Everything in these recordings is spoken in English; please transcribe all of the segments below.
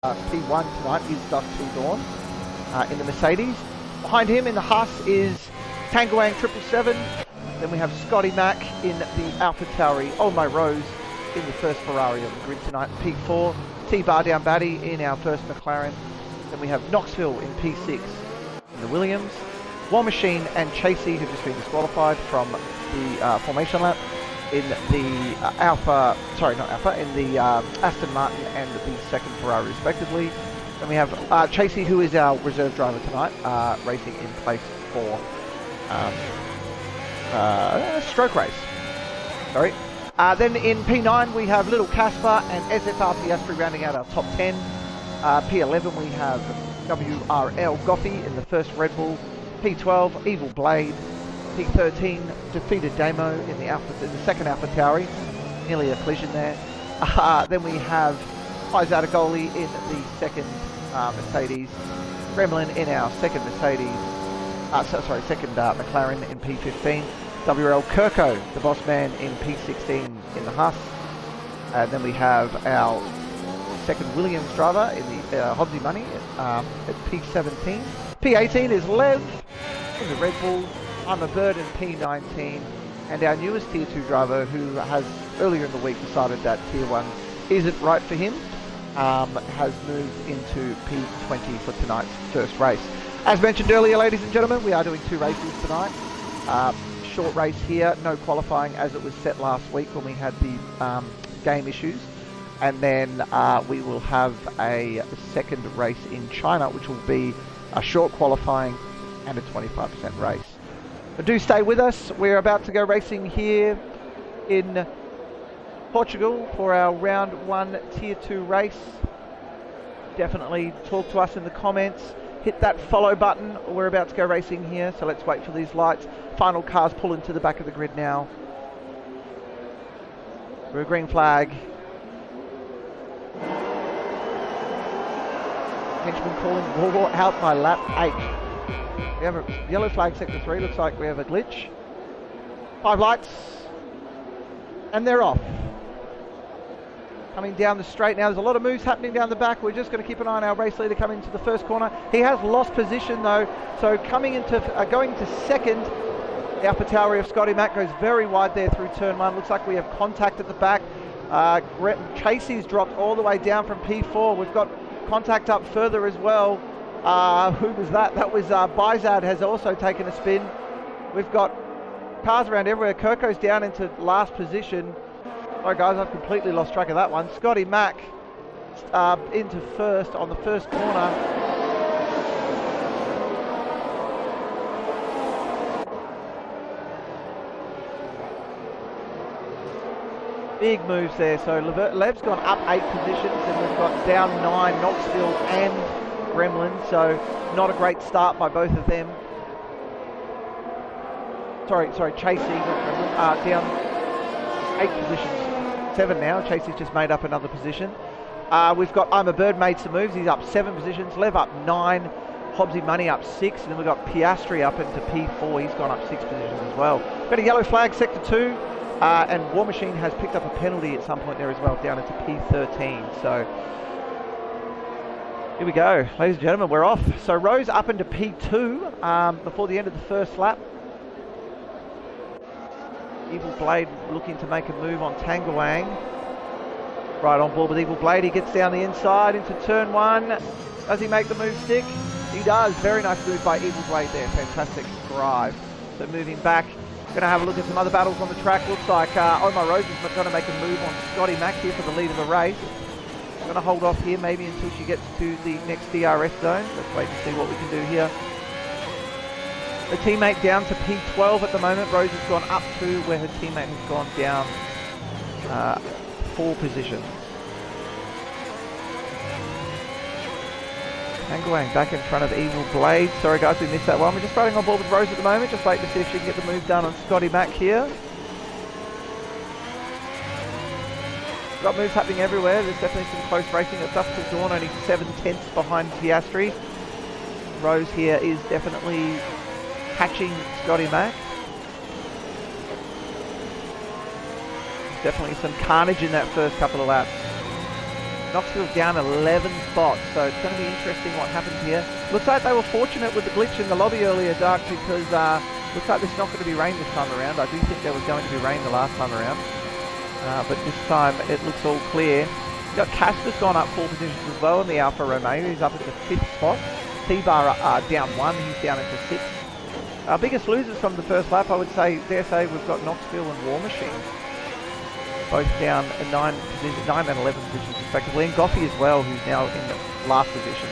P1 tonight is Dusk Till Dawn in the Mercedes. Behind him in the Haas is Tangoang 777. Then we have Scotty Mack in the Alpha Tauri. Oh My Rose in the first Ferrari of the grid tonight, P4. T-Bar Down Batty in our first McLaren. Then we have Knoxville in P6 in the Williams. War Machine and Chasey have just been disqualified from the formation lap in the in the Aston Martin and the second Ferrari respectively. Then we have Chasey, who is our reserve driver tonight, racing in place for stroke race. Sorry. Then in P9 we have Little Casper and SFR Piastri rounding out our top 10. P11 we have WRL Goffey in the first Red Bull. P12 Evil Blade. P13 defeated Damo in the second Alpha Tauri, nearly a collision there. Then we have Isata Goli in the second Mercedes. Gremlin in our second Mercedes. Second McLaren in P15. WRL Kirko, the boss man, in P16 in the Haas. And then we have our second Williams driver in the Hodsy Money at P17. P18 is Lev in the Red Bull. I'm a Bird in P19. And our newest Tier 2 driver, who has earlier in the week decided that Tier 1 isn't right for him, has moved into P20 for tonight's first race. As mentioned earlier, ladies and gentlemen, we are doing two races tonight. Short race here, no qualifying as it was set last week when we had the game issues. And then we will have a second race in China, which will be a short qualifying and a 25% race. But do stay with us. We're about to go racing here in Portugal for our round 1 Tier 2 race. Definitely talk to us in the comments. Hit that follow button. We're about to go racing here, so let's wait for these lights. Final cars pull into the back of the grid now. We're a green flag. Henchman calling War out by lap 8. We have a yellow flag sector 3. Looks like we have a glitch. 5 lights. And they're off. Coming down the straight now. There's a lot of moves happening down the back. We're just going to keep an eye on our race leader coming into the first corner. He has lost position though. So coming into going to second, the Alpha Tauri of Scotty Mack goes very wide there through turn 1. Looks like we have contact at the back. Chasey's dropped all the way down from P4. We've got contact up further as well. Who was that? That was Bizad has also taken a spin. We've got cars around everywhere. Kirko's down into last position. Sorry guys, I've completely lost track of that one. Scotty Mack into first on the first corner. Big moves there. So Lev's gone up 8 positions, and we've got down 9 Knoxville and Gremlin. So not a great start by both of them. Sorry, Chasey, not Gremlin. Down 8 positions. 7 now. Chasey's just made up another position. We've got I'm a Bird made some moves. He's up 7 positions. Lev up 9. Hobbsy Money up 6. And then we've got Piastri up into P4. He's gone up 6 positions as well. Got a yellow flag, sector 2. And War Machine has picked up a penalty at some point there as well, down into P13. So here we go. Ladies and gentlemen, we're off. So Rose up into P2 before the end of the first lap. Evil Blade looking to make a move on Tangoang. Right on board with Evil Blade. He gets down the inside into turn 1. Does he make the move stick? He does. Very nice move by Evil Blade there. Fantastic drive. So moving back. Going to have a look at some other battles on the track. Looks like Omar Rose is going to make a move on Scotty Mack here for the lead of the race. Going to hold off here maybe until she gets to the next DRS zone. Let's wait and see what we can do here. The teammate down to P12 at the moment. Rose has gone up to where her teammate has gone down 4 positions. Tangoang back in front of Evil Blade. Sorry guys, we missed that one. We're just riding on board with Rose at the moment. Just waiting to see if she can get the move done on Scotty Mack here. Got moves happening everywhere. There's definitely some close racing at Dusk Till Dawn. Only 7/10 behind Piastri. Rose here is definitely catching Scotty Mack. There's definitely some carnage in that first couple of laps. Knoxville down 11 spot, so it's going to be interesting what happens here. Looks like they were fortunate with the glitch in the lobby earlier, Dark, because looks like there's not going to be rain this time around. I do think there was going to be rain the last time around, but this time it looks all clear. We've got Casper's gone up 4 positions as well in the Alfa Romeo. He's up into 5th spot. T-Bar down 1, he's down into 6th. Our biggest losers from the first lap, I would dare say, we've got Knoxville and War Machine. Both down 9 and 11 positions respectively, and Goffey as well, who's now in the last position.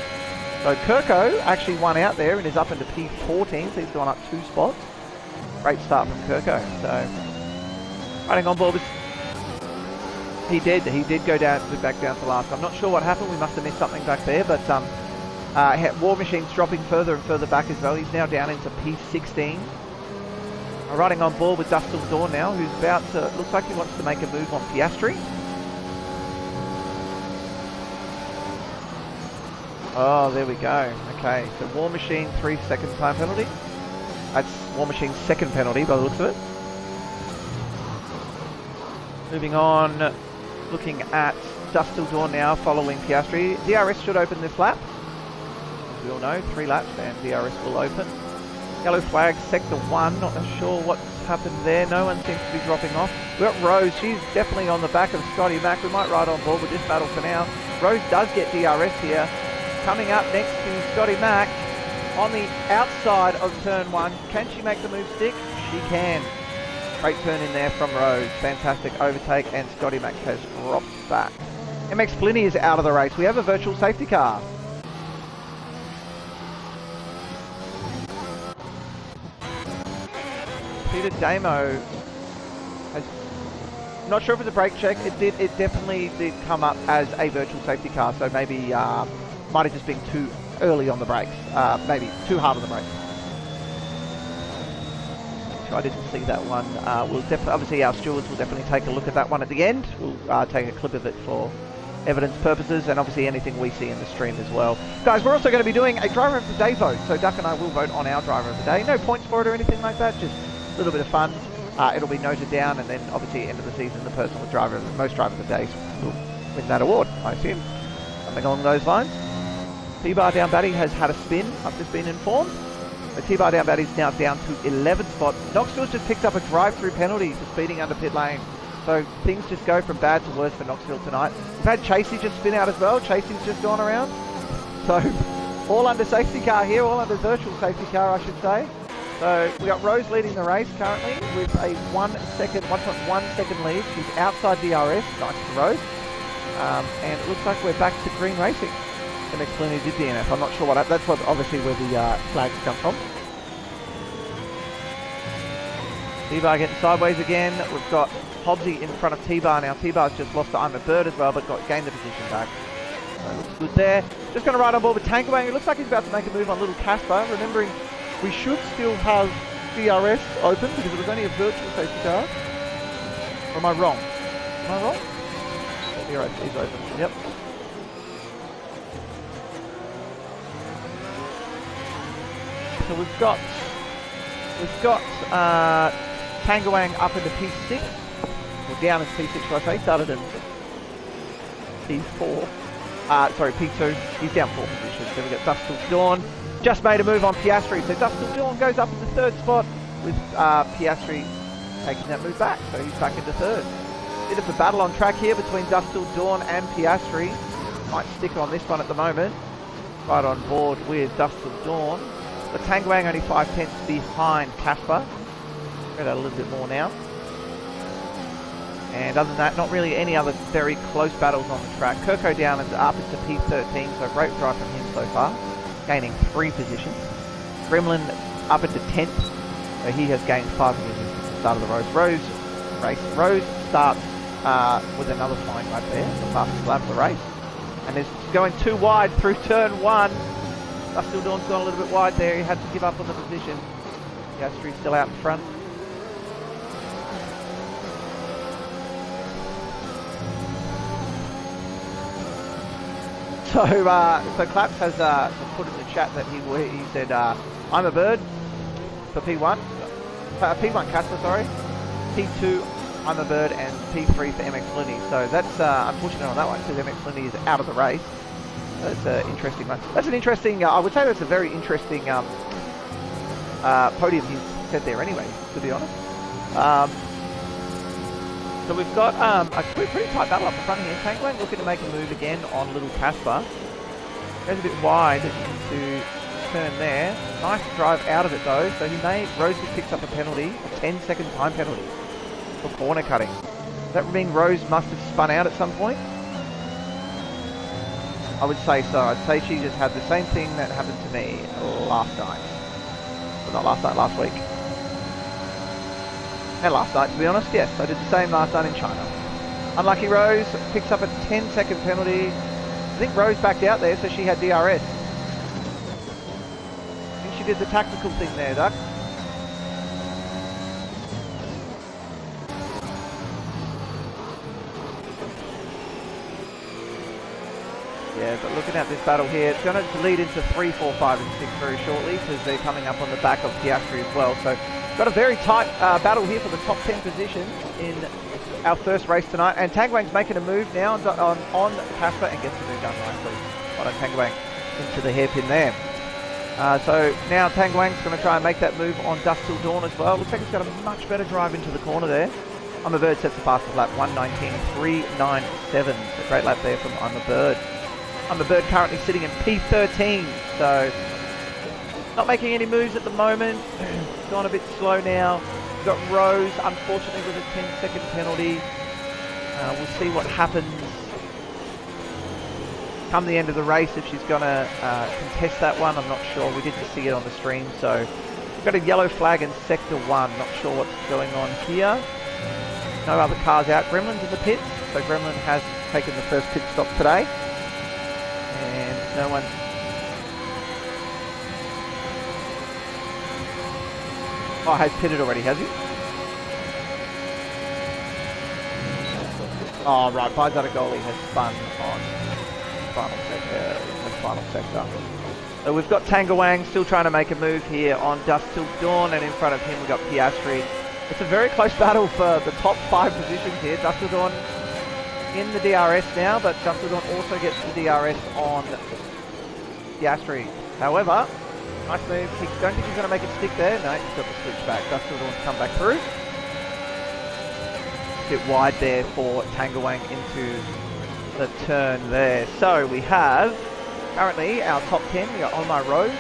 So Kirko actually won out there and is up into P14, so he's gone up 2 spots. Great start from Kirko. So running on board with, he did go back down to last. I'm not sure what happened, we must have missed something back there, but War Machine's dropping further and further back as well. He's now down into P16. Riding on board with Dustin Dawn now, who's about to, looks like he wants to make a move on Piastri. Oh, there we go. Okay, so War Machine 3-second time penalty. That's War Machine's second penalty by the looks of it. Moving on, looking at Dustin Dawn now following Piastri. DRS should open this lap. As we all know, 3 laps and DRS will open. Yellow flag, sector 1, not sure what's happened there. No one seems to be dropping off. We've got Rose, she's definitely on the back of Scotty Mack. We might ride on board with this battle for now. Rose does get DRS here. Coming up next to Scotty Mack on the outside of turn 1. Can she make the move stick? She can. Great turn in there from Rose. Fantastic overtake, and Scotty Mack has dropped back. MX Flinny is out of the race. We have a virtual safety car. Peter Damo has, not sure if it's a brake check. It definitely did come up as a virtual safety car, so maybe might have just been too early on the brakes, maybe too hard on the brakes. I didn't see that one. We'll obviously our stewards will definitely take a look at that one at the end. We'll take a clip of it for evidence purposes, and obviously anything we see in the stream as well. Guys, we're also going to be doing a driver of the day vote, so Duck and I will vote on our driver of the day. No points for it or anything like that, just a little bit of fun. It'll be noted down, and then obviously at the end of the season, the person with most driver of the days will win that award, I assume. Something along those lines. T-Bar down Batty has had a spin, I've just been informed. The T-Bar down Batty is now down to 11th spot. Knoxville's just picked up a drive-through penalty for speeding under pit lane. So things just go from bad to worse for Knoxville tonight. We've had Chasey just spin out as well. Chasey's just gone around. So all under safety car here, all under virtual safety car, I should say. So we got Rose leading the race currently with a 1.1 second lead. She's outside DRS, nice to Rose. And it looks like we're back to green racing. The next plenty did DNF. I'm not sure what that's what obviously where the flags come from. T-Bar getting sideways again. We've got Hobbsy in front of T-Bar now. T-Bar's just lost to I'm a Bird as well, but gained the position back. So looks good there. Just going to ride on board with Tankerwang. It looks like he's about to make a move on Little Casper. Remembering we should still have DRS open because it was only a virtual safety car. Or am I wrong? Am I wrong? DRS is open. Yep. So we've got Tangerwang up into P6, or down into P6 should I say, started in P4, sorry P2, he's down 4 positions. Then we've got Dustil Dawn, just made a move on Piastri, so Dustil Dawn goes up into 3rd spot with Piastri taking that move back, so he's back into 3rd. Bit of a battle on track here between Dustil Dawn and Piastri, might stick on this one at the moment, right on board with Dustil Dawn. But Tangerwang only 5/10 behind Casper. Got a little bit more now. And other than that, not really any other very close battles on the track. Kirko down and up into P13, so great drive from him so far. Gaining 3 positions. Gremlin up into 10th, so he has gained 5 positions since the start of the Rose race. Rose starts with another flying lap there, the fastest lap of the race. And is going too wide through turn 1. Dustil Dawn's gone a little bit wide there, he had to give up on the position. Piastri's still out in front. So Claps has put in the chat that he said, I'm a Bird for P1, P1 Casper, sorry, P2 I'm a Bird, and P3 for MX Linny. So that's unfortunate on that one because MX Linny is out of the race. That's an interesting one. That's an interesting, I would say that's a very interesting podium he's set there anyway, to be honest. So we've got a pretty tight battle up the front here. Tangwang looking to make a move again on Little Casper. Goes a bit wide into turn there. Nice drive out of it though. So Rose picks up a penalty, a 10-second time penalty for corner cutting. Does that mean Rose must have spun out at some point? I would say so. I'd say she just had the same thing that happened to me last night. Well, not last night, last week. And last night, to be honest, yes. I did the same last night in China. Unlucky Rose picks up a 10-second penalty. I think Rose backed out there, so she had DRS. I think she did the tactical thing there, Duck. Yeah, but looking at this battle here, it's going to lead into 3, 4, 5 and 6 very shortly because they're coming up on the back of Piastri as well. So got a very tight battle here for the top 10 positions in our first race tonight. And Tangwang's making a move now on Casper and gets the move done nicely. On Tangwang into the hairpin there. So now Tangwang's going to try and make that move on Dusk Till Dawn as well. Looks like he's got a much better drive into the corner there. I'm a Bird sets the fastest lap, 1:19.397. So great lap there from I'm a Bird. I'm a Bird currently sitting in P13, so not making any moves at the moment. Gone a bit slow now. We've got Rose, unfortunately, with a 10-second penalty. We'll see what happens come the end of the race if she's going to contest that one. I'm not sure. We didn't see it on the stream, so we've got a yellow flag in Sector 1. Not sure what's going on here. No other cars out. Gremlin's in the pits, so Gremlin has taken the first pit stop today. And no one... Oh, has pitted already, has he? Oh, right. Baizadagoli has spun on the final sector. So we've got Tangawang still trying to make a move here on Dusk Till Dawn, and in front of him we've got Piastri. It's a very close battle for the top 5 positions here. Dusk Till Dawn in the DRS now, but Dusk Till Dawn also gets the DRS on Piastri. However, nice move. Don't think he's going to make it stick there. No, he's got the switch back. Dusk Till Dawn's come back through. A bit wide there for Tangawang into the turn there. So we have currently our top 10. We got On My Rose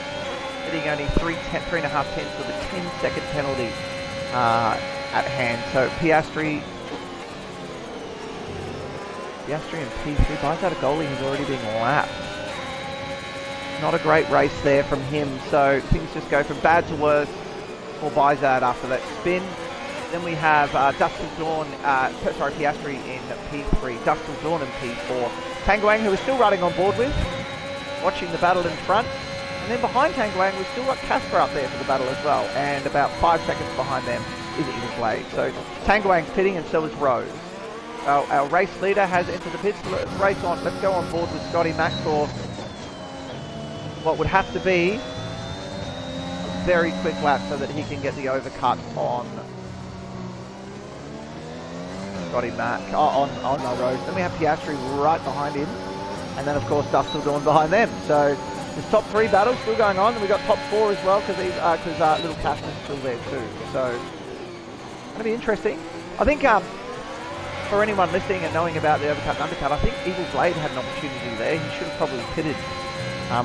hitting only 3.5 tenths with a 10-second penalty at hand. So Piastri and P3 buys out a goalie who's already been lapped. Not a great race there from him, so things just go from bad to worse for Bizard after that spin. Then we have Dusk Till Dawn, Piastri in P3, Dusk Till Dawn in P4. Tangawang, who we're still running on board with, watching the battle in front. And then behind Tangawang, we've still got Casper up there for the battle as well. And about 5 seconds behind them is Evil Blade. So Tangawang's pitting and so is Rose. Our race leader has entered the pits. Let's race on. Let's go on board with Scotty Mac for what would have to be a very quick lap so that he can get the overcut on Scotty Mac, on the road. Then we have Piastri right behind him, and then of course Dusk Till Dawn behind them. So there's top 3 battles still going on, and we've got top 4 as well because Little Casper's still there too. So it's going to be interesting. I think for anyone listening and knowing about the overcut and undercut, I think Evil Blade had an opportunity there. He should have probably pitted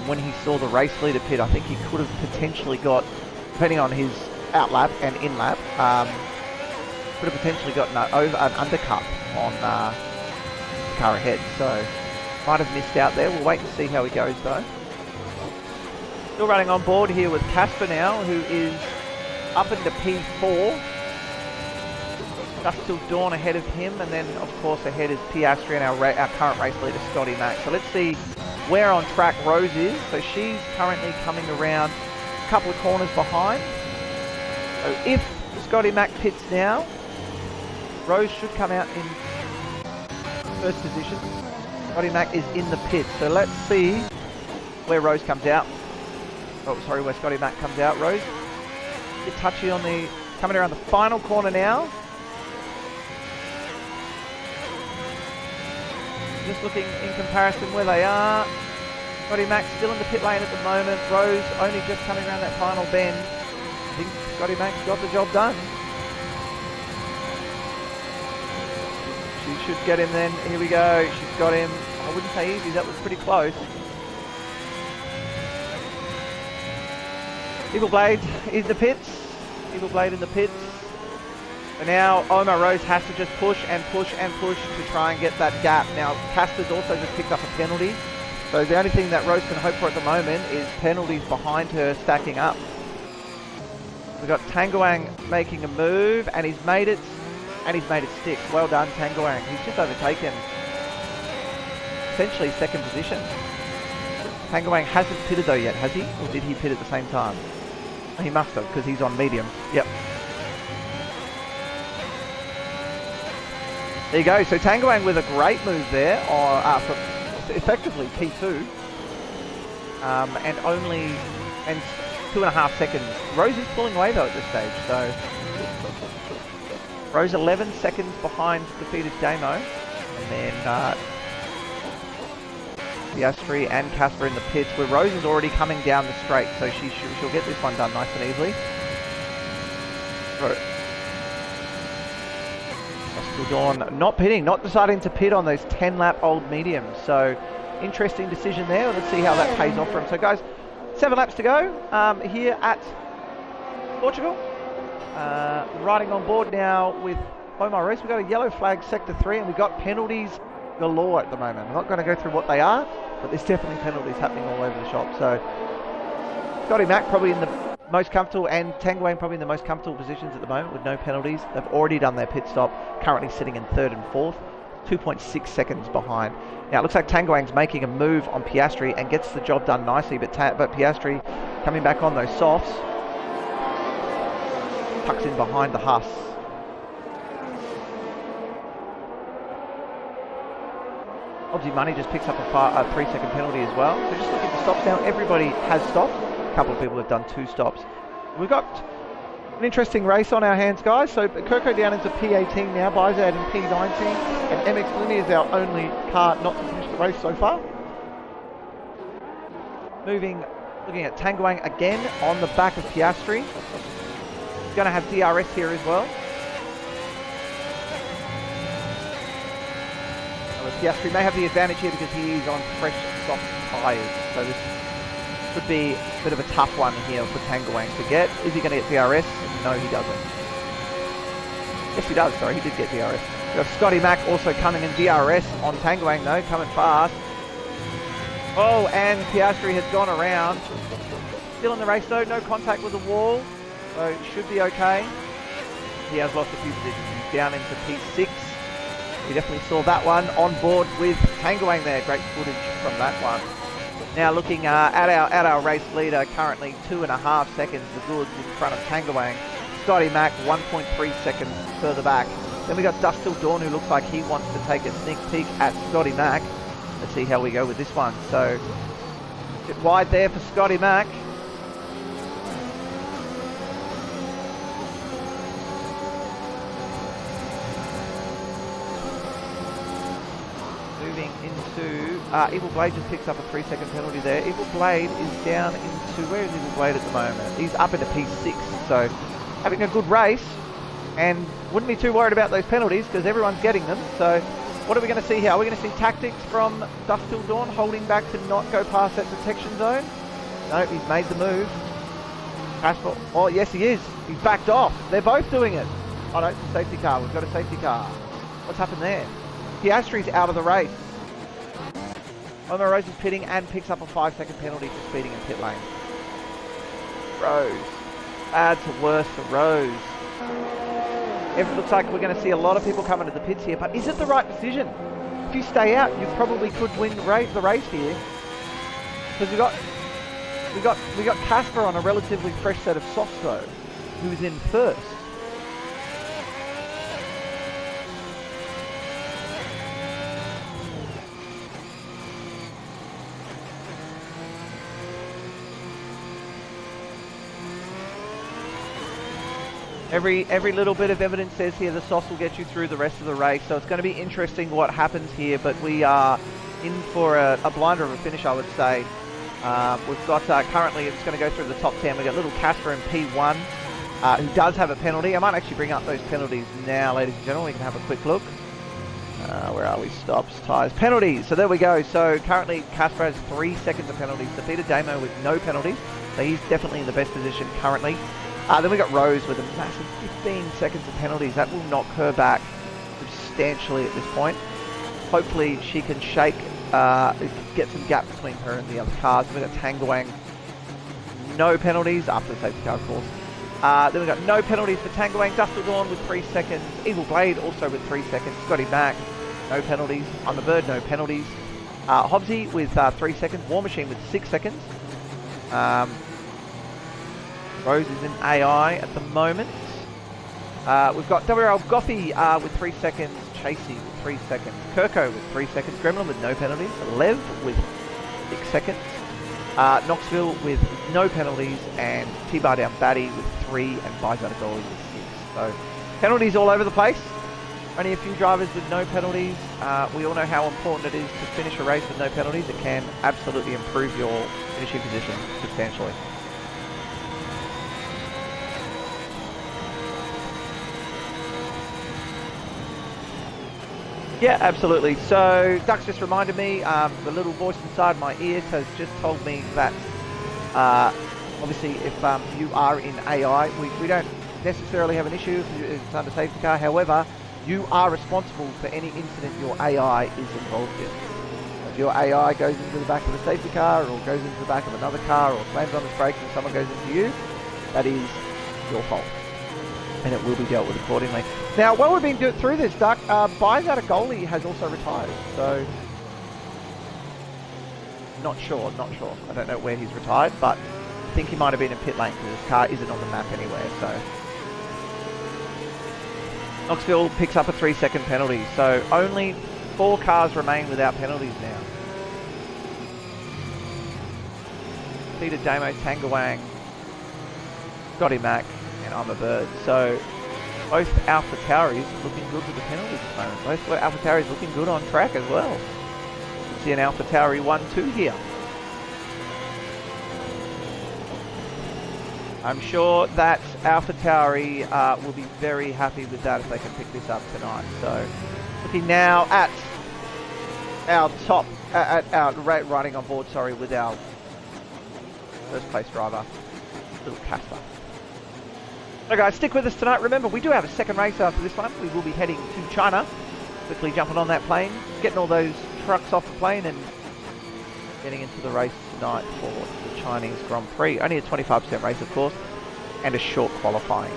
when he saw the race leader pit. I think he could have potentially got, depending on his out lap and in lap, could have potentially got an undercut on the car ahead. So might have missed out there. We'll wait and see how he goes though. Still running on board here with Casper now, who is up into P4. Dusk Till Dawn ahead of him, and then of course ahead is Piastri and our current race leader Scotty Mac. So let's see where on track Rose is. So she's currently coming around a couple of corners behind. So if Scotty Mac pits now, Rose should come out in first position. Scotty Mac is in the pit. So let's see where Rose comes out. Oh, sorry, where Scotty Mac comes out. Rose, a bit touchy on the, coming around the final corner now. Just looking in comparison where they are. Scotty Mac still in the pit lane at the moment. Rose only just coming around that final bend. I think Scotty Mac's got the job done. She should get him then. Here we go. She's got him. I wouldn't say easy. That was pretty close. Evil Blade in the pits. Evil Blade in the pits. But now Omar Rose has to just push and push and push to try and get that gap. Now Casper's also just picked up a penalty. So the only thing that Rose can hope for at the moment is penalties behind her stacking up. We've got Tanguang making a move, and he's made it stick. Well done, Tanguang. He's just overtaken essentially second position. Tanguang hasn't pitted though yet, has he? Or did he pit at the same time? He must have, because he's on medium. Yep. There you go. So Tanguang with a great move there, for effectively P2, and 2.5 seconds. Rose is pulling away though at this stage, so Rose 11 seconds behind defeated Damo, and then Piastri and Casper in the pits, where Rose is already coming down the straight, so she'll get this one done nice and easily. Still Dawn not pitting, not deciding to pit on those 10-lap old mediums. So interesting decision there. Let's see how that pays off for him. So guys, 7 laps to go here at Portugal. Riding on board now with Omar Reese. We've got a yellow flag sector 3, and we've got penalties galore at the moment. I'm not going to go through what they are, but there's definitely penalties happening all over the shop. So Scotty Mac probably in the most comfortable, and Tanguang probably in the most comfortable positions at the moment with no penalties. They've already done their pit stop, currently sitting in 3rd and 4th, 2.6 seconds behind. Now it looks like Tanguang's making a move on Piastri and gets the job done nicely, but Piastri coming back on those softs, tucks in behind the Huss. Obviously Money just picks up a 3-second penalty as well. So just looking for stops now. Everybody has stopped. A couple of people have done 2 stops. We've got an interesting race on our hands, guys. So Kirko down into P18 now, Bizad in P19, and MX Lumi is our only car not to finish the race so far. Looking at Tanguang again on the back of Piastri. He's going to have DRS here as well. Piastri may have the advantage here because he is on fresh, soft tyres. So this could be a bit of a tough one here for Tanguang to get. Is he going to get DRS? No, he doesn't. Yes, he does. Sorry, he did get DRS. We've got Scotty Mac also coming in DRS on Tanguang, though, coming fast. Oh, and Piastri has gone around. Still in the race, though. No contact with the wall. So it should be okay. He has lost a few positions. He's down into P6. We definitely saw that one on board with Tanguang there. Great footage from that one. Now looking at our race leader, currently 2.5 seconds the goods in front of Tanguang. Scotty Mac 1.3 seconds further back. Then we got Dust Till Dawn, who looks like he wants to take a sneak peek at Scotty Mac. Let's see how we go with this one. So a bit wide there for Scotty Mac. Moving into Evil Blade just picks up a 3-second penalty there. Evil Blade is down into, where is Evil Blade at the moment? He's up into P6, so having a good race, and wouldn't be too worried about those penalties because everyone's getting them. So what are we going to see here? Are we going to see tactics from Dust Till Dawn, holding back to not go past that detection zone? No, he's made the move. Casper, oh yes he is. He's backed off. They're both doing it. Oh no, it's a safety car. We've got a safety car. What's happened there? Piastri's out of the race. Omar Rose is pitting and picks up a 5-second penalty for speeding in pit lane. Rose. Bad to worse for Rose. It looks like we're going to see a lot of people coming to the pits here, but is it the right decision? If you stay out, you probably could win the race here. Because we got Casper on a relatively fresh set of softs though, who's in first. Every little bit of evidence says here the softs will get you through the rest of the race, so it's going to be interesting what happens here, but we are in for a blinder of a finish, I would say. We've got, currently, it's going to go through the top 10. We've got little Casper in P1, who does have a penalty. I might actually bring up those penalties now, ladies and gentlemen. We can have a quick look. Where are we? Stops, tyres, penalties. So there we go. So currently Casper has 3 seconds of penalties. Defeated Damo with no penalties. So he's definitely in the best position currently. Then we got Rose with a massive 15 seconds of penalties. That will knock her back substantially at this point. Hopefully she can shake, get some gap between her and the other cars. Then we got Tangawang, no penalties after the safety car, of course. Then we've got no penalties for Tangawang. Dustle Dawn with 3 seconds. Evil Blade also with 3 seconds. Scotty Mac, no penalties. I'm the Bird, no penalties. Hobbsy with 3 seconds. War Machine with 6 seconds. Rose is in AI at the moment. We've got WRL Gothy with 3 seconds. Chasey with 3 seconds. Kirko with 3 seconds. Gremlin with no penalties. Lev with 6 seconds. Knoxville with no penalties, and T-Bar Down Batty with 3, and buys out a goalie with 6. So penalties all over the place. Only a few drivers with no penalties. We all know how important it is to finish a race with no penalties. It can absolutely improve your finishing position substantially. Yeah, absolutely. So Duck's just reminded me, the little voice inside my ears has just told me that obviously if you are in AI, we don't necessarily have an issue if it's under safety car. However, you are responsible for any incident your AI is involved in. If your AI goes into the back of a safety car or goes into the back of another car or slams on its brakes and someone goes into you, that is your fault. And it will be dealt with accordingly. Now, while we've been through this, Duck, buys out a goalie has also retired. So, not sure. I don't know where he's retired, but I think he might have been in pit lane because his car isn't on the map anywhere. So, Knoxville picks up a 3-second penalty. So, only 4 cars remain without penalties now. Peter Damo, Tangawang, Scotty Mac, and I'm a Bird. So both Alpha Tauris looking good with the penalties at the moment. Both Alpha Tauris looking good on track as well. You can see an Alpha Tauri 1-2 here. I'm sure that Alpha Tauri will be very happy with that if they can pick this up tonight. So looking now at our top, at our riding on board, sorry, with our first place driver, little Casper. So guys, stick with us tonight. Remember, we do have a second race after this one. We will be heading to China. Quickly jumping on that plane, getting all those trucks off the plane and getting into the race tonight for the Chinese Grand Prix. Only a 25% race, of course, and a short qualifying.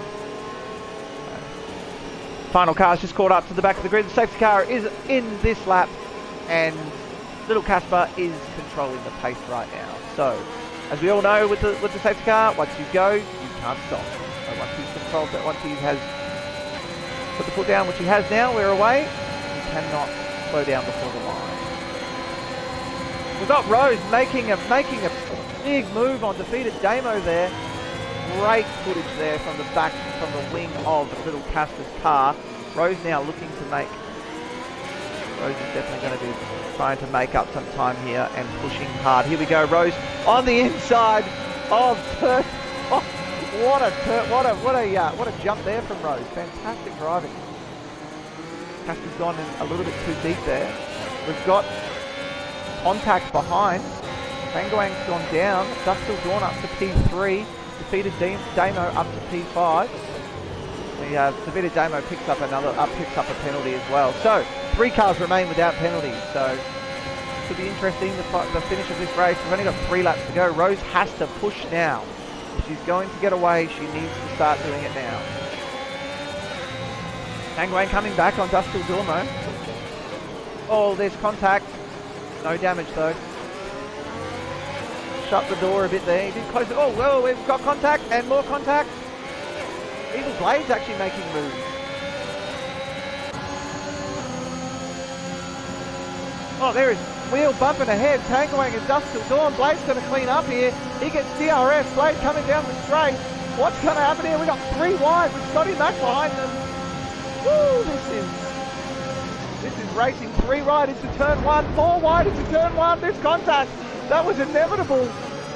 Final car's just caught up to the back of the grid. The safety car is in this lap, and little Casper is controlling the pace right now. So, as we all know with the safety car, once you go, you can't stop. So once he's controlled that, once he has put the foot down, which he has now, we're away. He cannot slow down before the line. We've got Rose making a big move on defeated Damo there. Great footage there from the back, from the wing of little Casper's car. Rose now looking to make. Rose is definitely going to be trying to make up some time here and pushing hard. Here we go, Rose on the inside of turn. Oh, what a jump there from Rose. Fantastic driving. Casper's gone in a little bit too deep there. We've got contact behind. Tangawang's gone down. Dustle Dawn up to P3. Defeated Damo up to P5. The defeated Damo picks up a penalty as well. So 3 cars remain without penalties. So could be interesting the finish of this race. We've only got 3 laps to go. Rose has to push now. If she's going to get away, she needs to start doing it now. Tangawang coming back on Dustle Dawn. Oh, there's contact. No damage though. Shut the door a bit there. He did close it. Oh, well, we've got contact and more contact. Evil Blade's actually making moves. Oh, there is wheel bumping ahead. Tangawang and Dustle Dawn. Blade's going to clean up here. He gets DRS. Blade coming down the straight. What's going to happen here? We've got 3 wide with Scotty Mac behind them. Woo, this is racing 3 wide into turn 1, 4 wide into turn 1. There's contact. That was inevitable.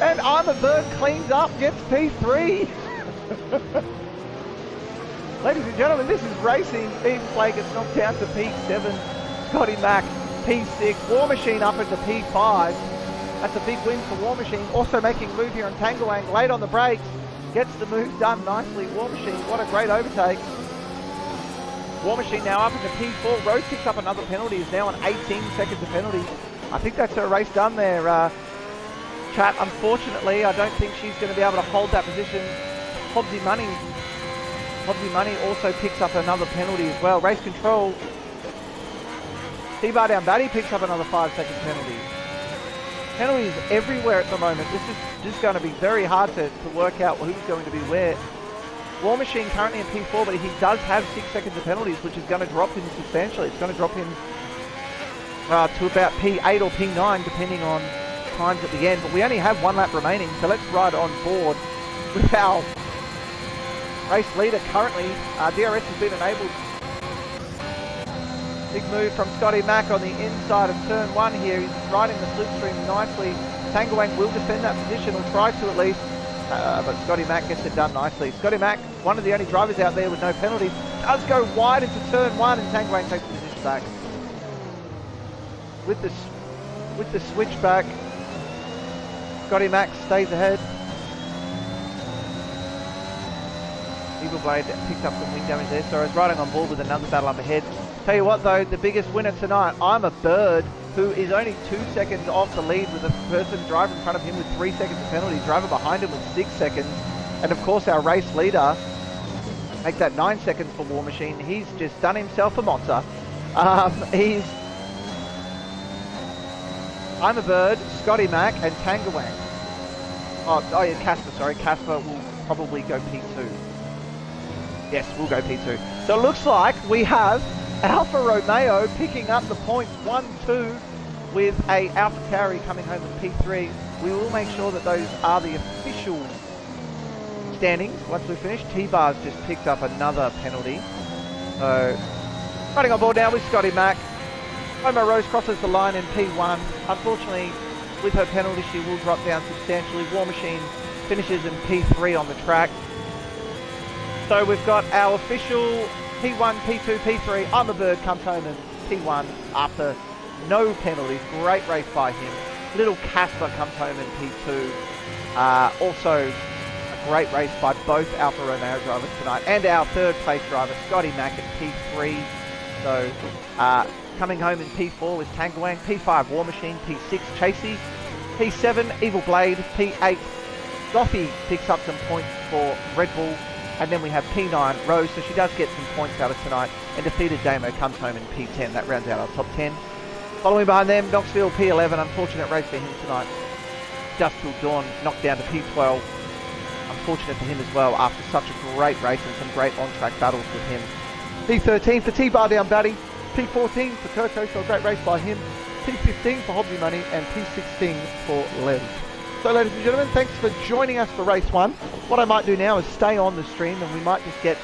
And I'm a Bird cleans up, gets P3. Ladies and gentlemen, this is racing. Steve Clay gets knocked down to P7. Scotty Mack, P6. War Machine up into P5. That's a big win for War Machine. Also making a move here on Tangawang. Late on the brakes. Gets the move done nicely. War Machine, what a great overtake. War Machine now up into P4. Rose picks up another penalty. Is now on 18 seconds of penalty. I think that's her race done there. Chat, unfortunately, I don't think she's going to be able to hold that position. Hobbsy Money also picks up another penalty as well. Race control. T-Bar Down Batty picks up another 5-second penalty. Penalties everywhere at the moment. This is just going to be very hard to work out who's going to be where. War Machine currently in P4, but he does have 6 seconds of penalties, which is going to drop him substantially. It's going to drop him to about P8 or P9, depending on times at the end. But we only have 1 lap remaining, so let's ride on board with our race leader currently. DRS has been enabled. Big move from Scotty Mack on the inside of turn 1 here. He's riding the slipstream nicely. Tangawang will defend that position, or try to at least. But Scotty Mack gets it done nicely. Scotty Mack, one of the only drivers out there with no penalties, does go wide into turn 1, and Tangawang takes the position back. With the switchback, Scotty Mack stays ahead. Evil Blade picked up some wing damage there, so I was riding on board with another battle up ahead. Tell you what though, the biggest winner tonight, I'm a Bird, who is only 2 seconds off the lead with a person driver in front of him with 3 seconds of penalty, driver behind him with 6 seconds, and of course our race leader, make that 9 seconds for War Machine. He's just done himself a monster. I'm a Bird, Scotty Mack, and Tangawang. Oh yeah, Casper, sorry. Casper will probably go P2. Yes, we'll go P2. So it looks like we have Alfa Romeo picking up the points 1-2 with a Alpha Tauri coming home with P3. We will make sure that those are the official standings once we finish. T-Bar's just picked up another penalty. So, riding on board now with Scotty Mack. Homo Rose crosses the line in P1. Unfortunately, with her penalty, she will drop down substantially. War Machine finishes in P3 on the track. So we've got our official P1, P2, P3. I'm a Bird comes home in P1 after no penalties. Great race by him. Little Casper comes home in P2. Also, a great race by both Alfa Romeo drivers tonight. And our third place driver, Scotty Mack at P3. So, coming home in P4 with Tangawang. P5, War Machine. P6, Chasey. P7, Evil Blade. P8, Goffy picks up some points for Red Bull. And then we have P9, Rose, so she does get some points out of tonight. And Defeated Damo comes home in P10. That rounds out our top 10. Following behind them, Knoxville P11. Unfortunate race for him tonight. Just till dawn, knocked down to P12. Unfortunate for him as well after such a great race and some great on-track battles with him. P13 for T-Bar Down Batty. P14 for Kirko, so a great race by him. P15 for Hobbsy Money. And P16 for Lev. So ladies and gentlemen, thanks for joining us for race 1. What I might do now is stay on the stream, and we might just get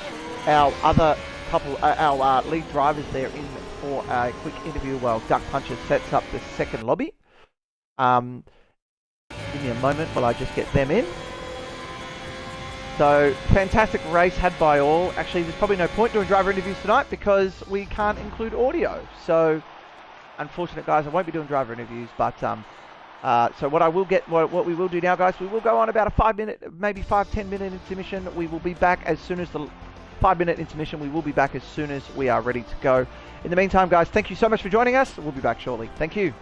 our other couple, our lead drivers there in for a quick interview while Duck Puncher sets up the second lobby. Give me a moment while I just get them in. So, fantastic race had by all. Actually, there's probably no point doing driver interviews tonight because we can't include audio. So, unfortunate guys, I won't be doing driver interviews, but so what we will do now, guys, we will go on about a 5-minute, maybe 5-10 minute intermission. We will be back as soon as the 5-minute intermission. We will be back as soon as we are ready to go. In the meantime, guys, thank you so much for joining us. We'll be back shortly. Thank you.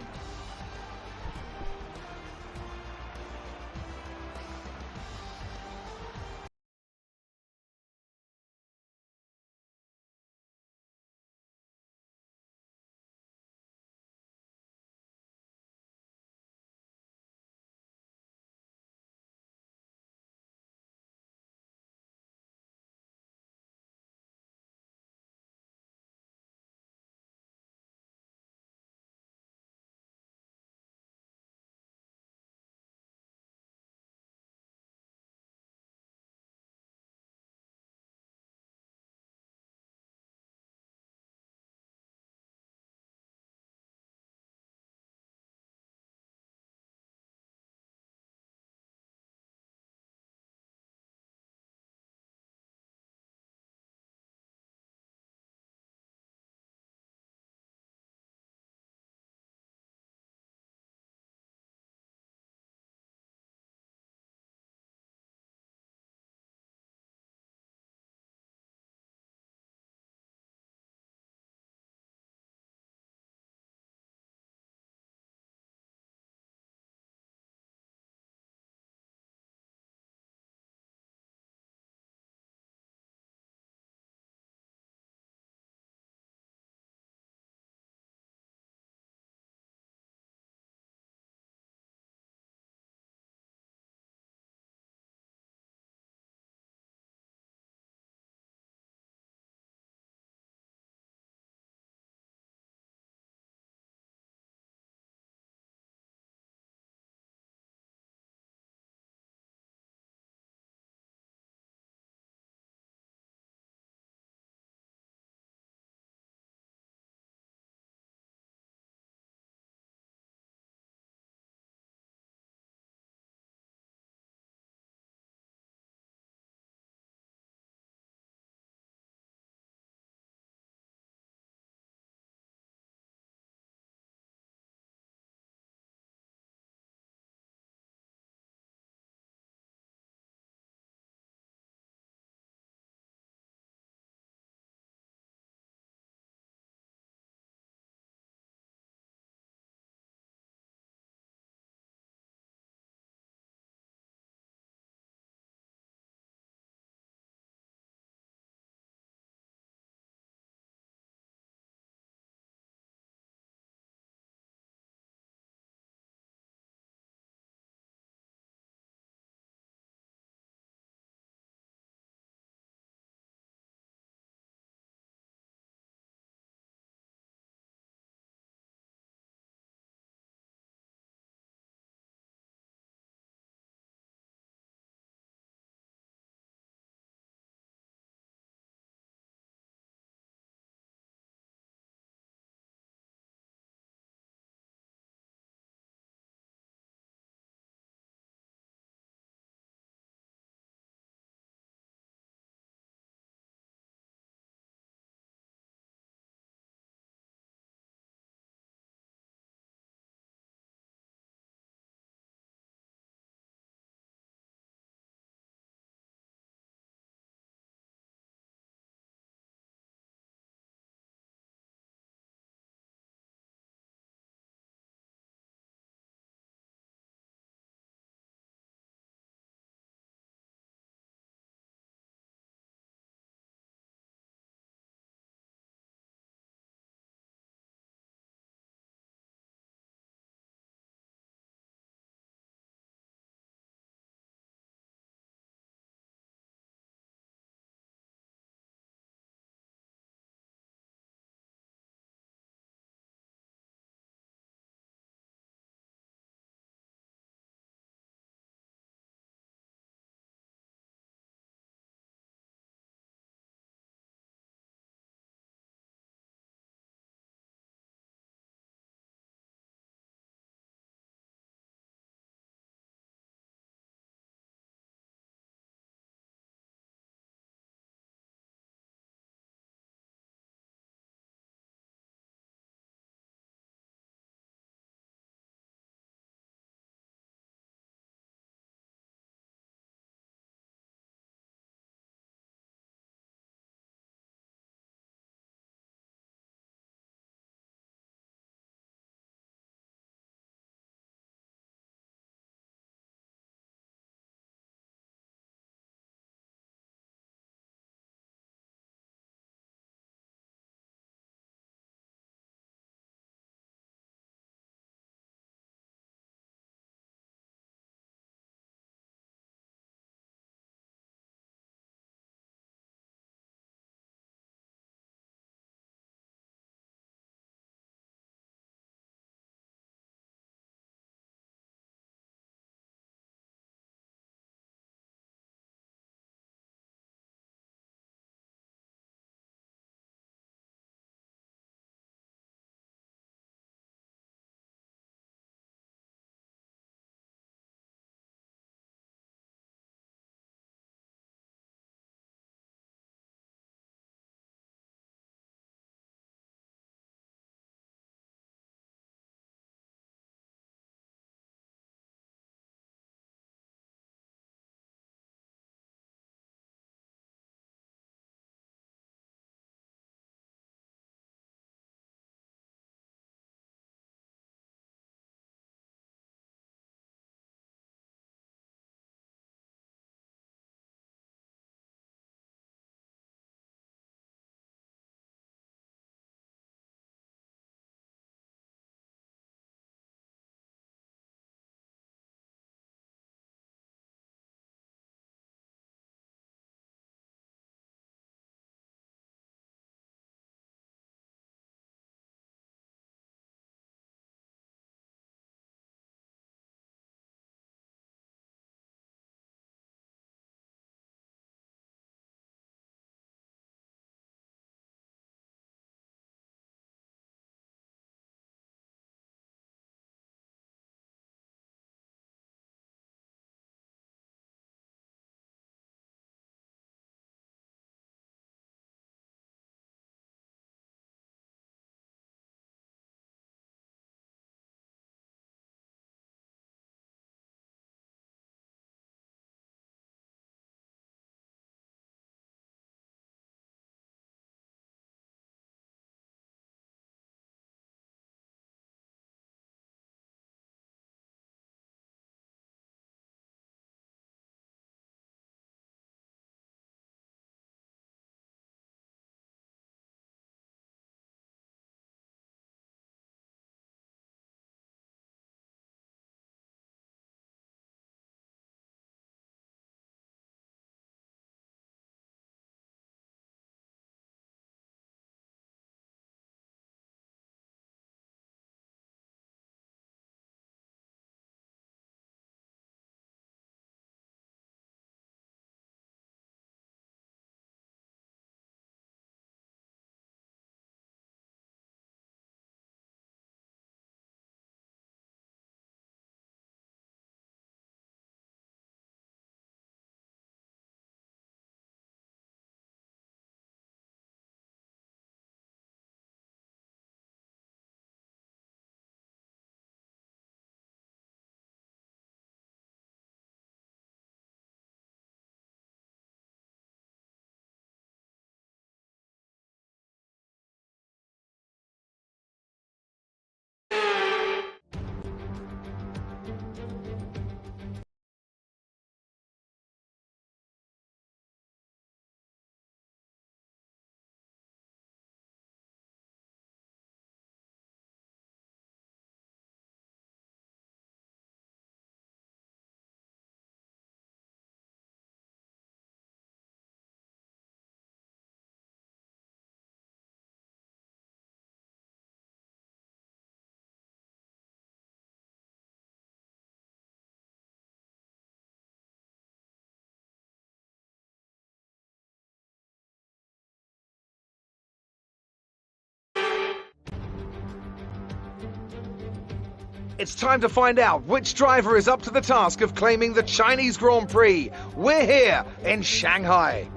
It's time to find out which driver is up to the task of claiming the Chinese Grand Prix. We're here in Shanghai.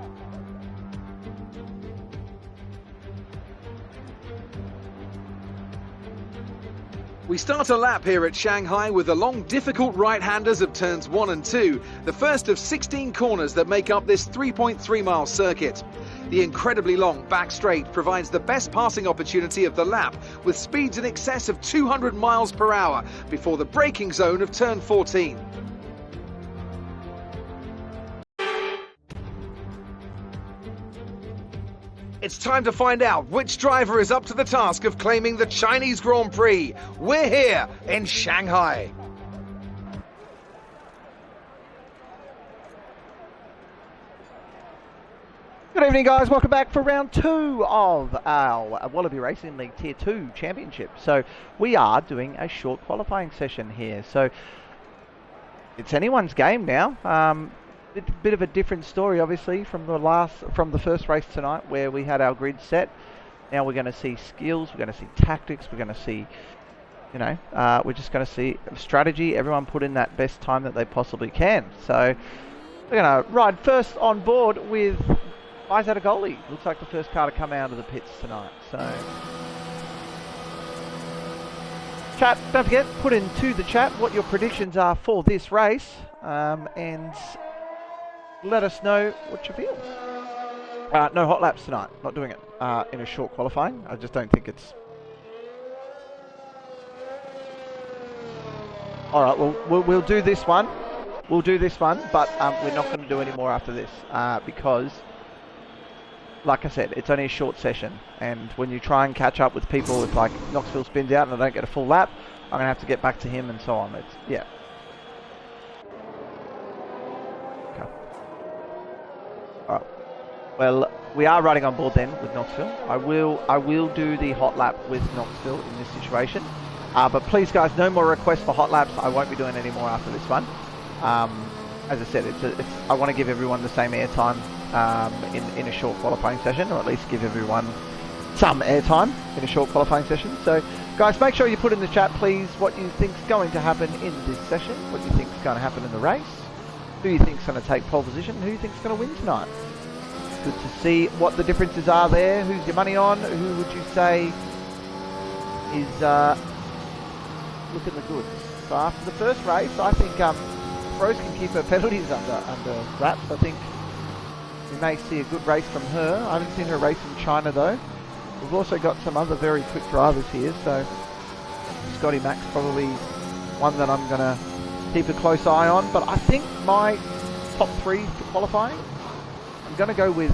We start a lap here at Shanghai with the long, difficult right-handers of turns 1 and 2, the first of 16 corners that make up this 3.3-mile circuit. The incredibly long back straight provides the best passing opportunity of the lap, with speeds in excess of 200 miles per hour before the braking zone of turn 14. It's time to find out which driver is up to the task of claiming the Chinese Grand Prix. We're here in Shanghai. Good evening, guys. Welcome back for round 2 of our Wallaby Racing League Tier 2 Championship. So we are doing a short qualifying session here. So it's anyone's game now. It's a bit of a different story, obviously, from the first race tonight, where we had our grid set. Now we're going to see skills, we're going to see tactics, we're going to see, we're just going to see strategy. Everyone put in that best time that they possibly can. So we're going to ride first on board with Eyes at a goalie. Looks like the first car to come out of the pits tonight. So chat, don't forget, put into the chat what your predictions are for this race, and let us know what you feel. No hot laps tonight. Not doing it in a short qualifying. I just don't think it's... Alright, well, we'll do this one. We'll do this one, but we're not going to do any more after this because, like I said, it's only a short session. And when you try and catch up with people, if like Knoxville spins out and I don't get a full lap, I'm going to have to get back to him and so on. It's, yeah. Alright. Well, we are riding on board then with Knoxville. I will do the hot lap with Knoxville in this situation. But please, guys, no more requests for hot laps. I won't be doing any more after this one. As I said, I want to give everyone the same airtime in a short qualifying session, or at least give everyone some airtime in a short qualifying session. So, guys, make sure you put in the chat, please, what you think's going to happen in this session, what you think's going to happen in the race. Who you think's going to take pole position? Who you think's going to win tonight? Good to see what the differences are there. Who's your money on? Who would you say is looking the goods? So after the first race, I think Rose can keep her penalties under wraps. I think we may see a good race from her. I haven't seen her race in China though. We've also got some other very quick drivers here, so Scotty Mack's probably one that I'm going to keep a close eye on, but I think my top 3 for qualifying, I'm going to go with,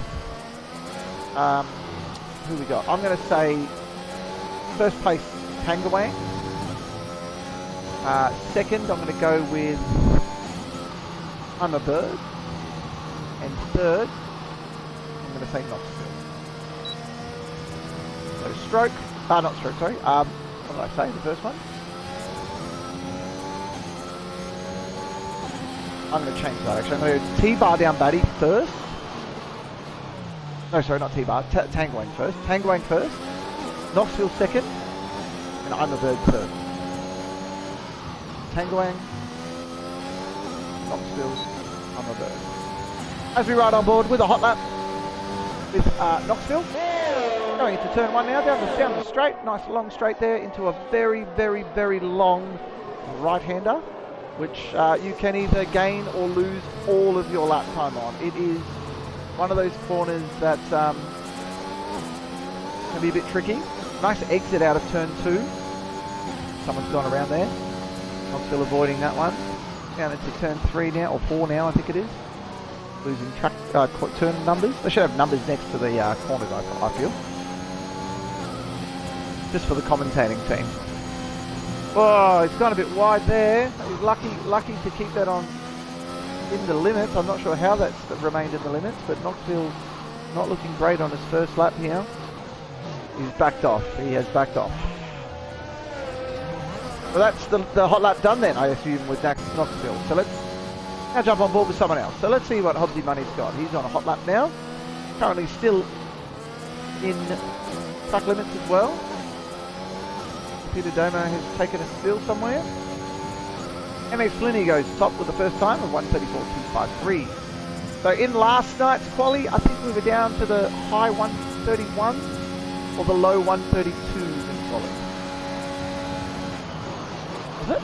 who we got? I'm going to say first place Tangawang. Second, I'm going to go with I'm a Bird. And third, I'm going to say Knoxville. So not stroke, sorry. What did I say, the first one? I'm going to change that actually. I'm going to go T-Bar down Batty first. No, sorry, not T-Bar. Tangawang first. Tangawang first. Knoxville second. And I'm a Bird third. Tangawang. Knoxville. I'm a Bird. As we ride on board with a hot lap with Knoxville. Going into turn 1 now. Down the straight. Nice long straight there into a very, very, very long right-hander, which you can either gain or lose all of your lap time on. It is one of those corners that can be a bit tricky. Nice exit out of turn 2. Someone's gone around there. I'm still avoiding that one. Down into turn 3 now, or 4 now I think it is. Losing track turn numbers. They should have numbers next to the corners, I feel. Just for the commentating team. Oh, it's gone a bit wide there. He's lucky to keep that on in the limits. I'm not sure how that's remained in the limits, but Knoxville not looking great on his first lap here. He's backed off. He has backed off. Well, that's the hot lap done then, I assume, with Knoxville. So let's now jump on board with someone else. So let's see what Hobbsy Money's got. He's on a hot lap now. Currently still in track limits as well. Peter Domo has taken a spill somewhere. MX Flinny goes top with the first time of 134.253. So in last night's quali, I think we were down to the high 131 or the low 132s in quali. Was it?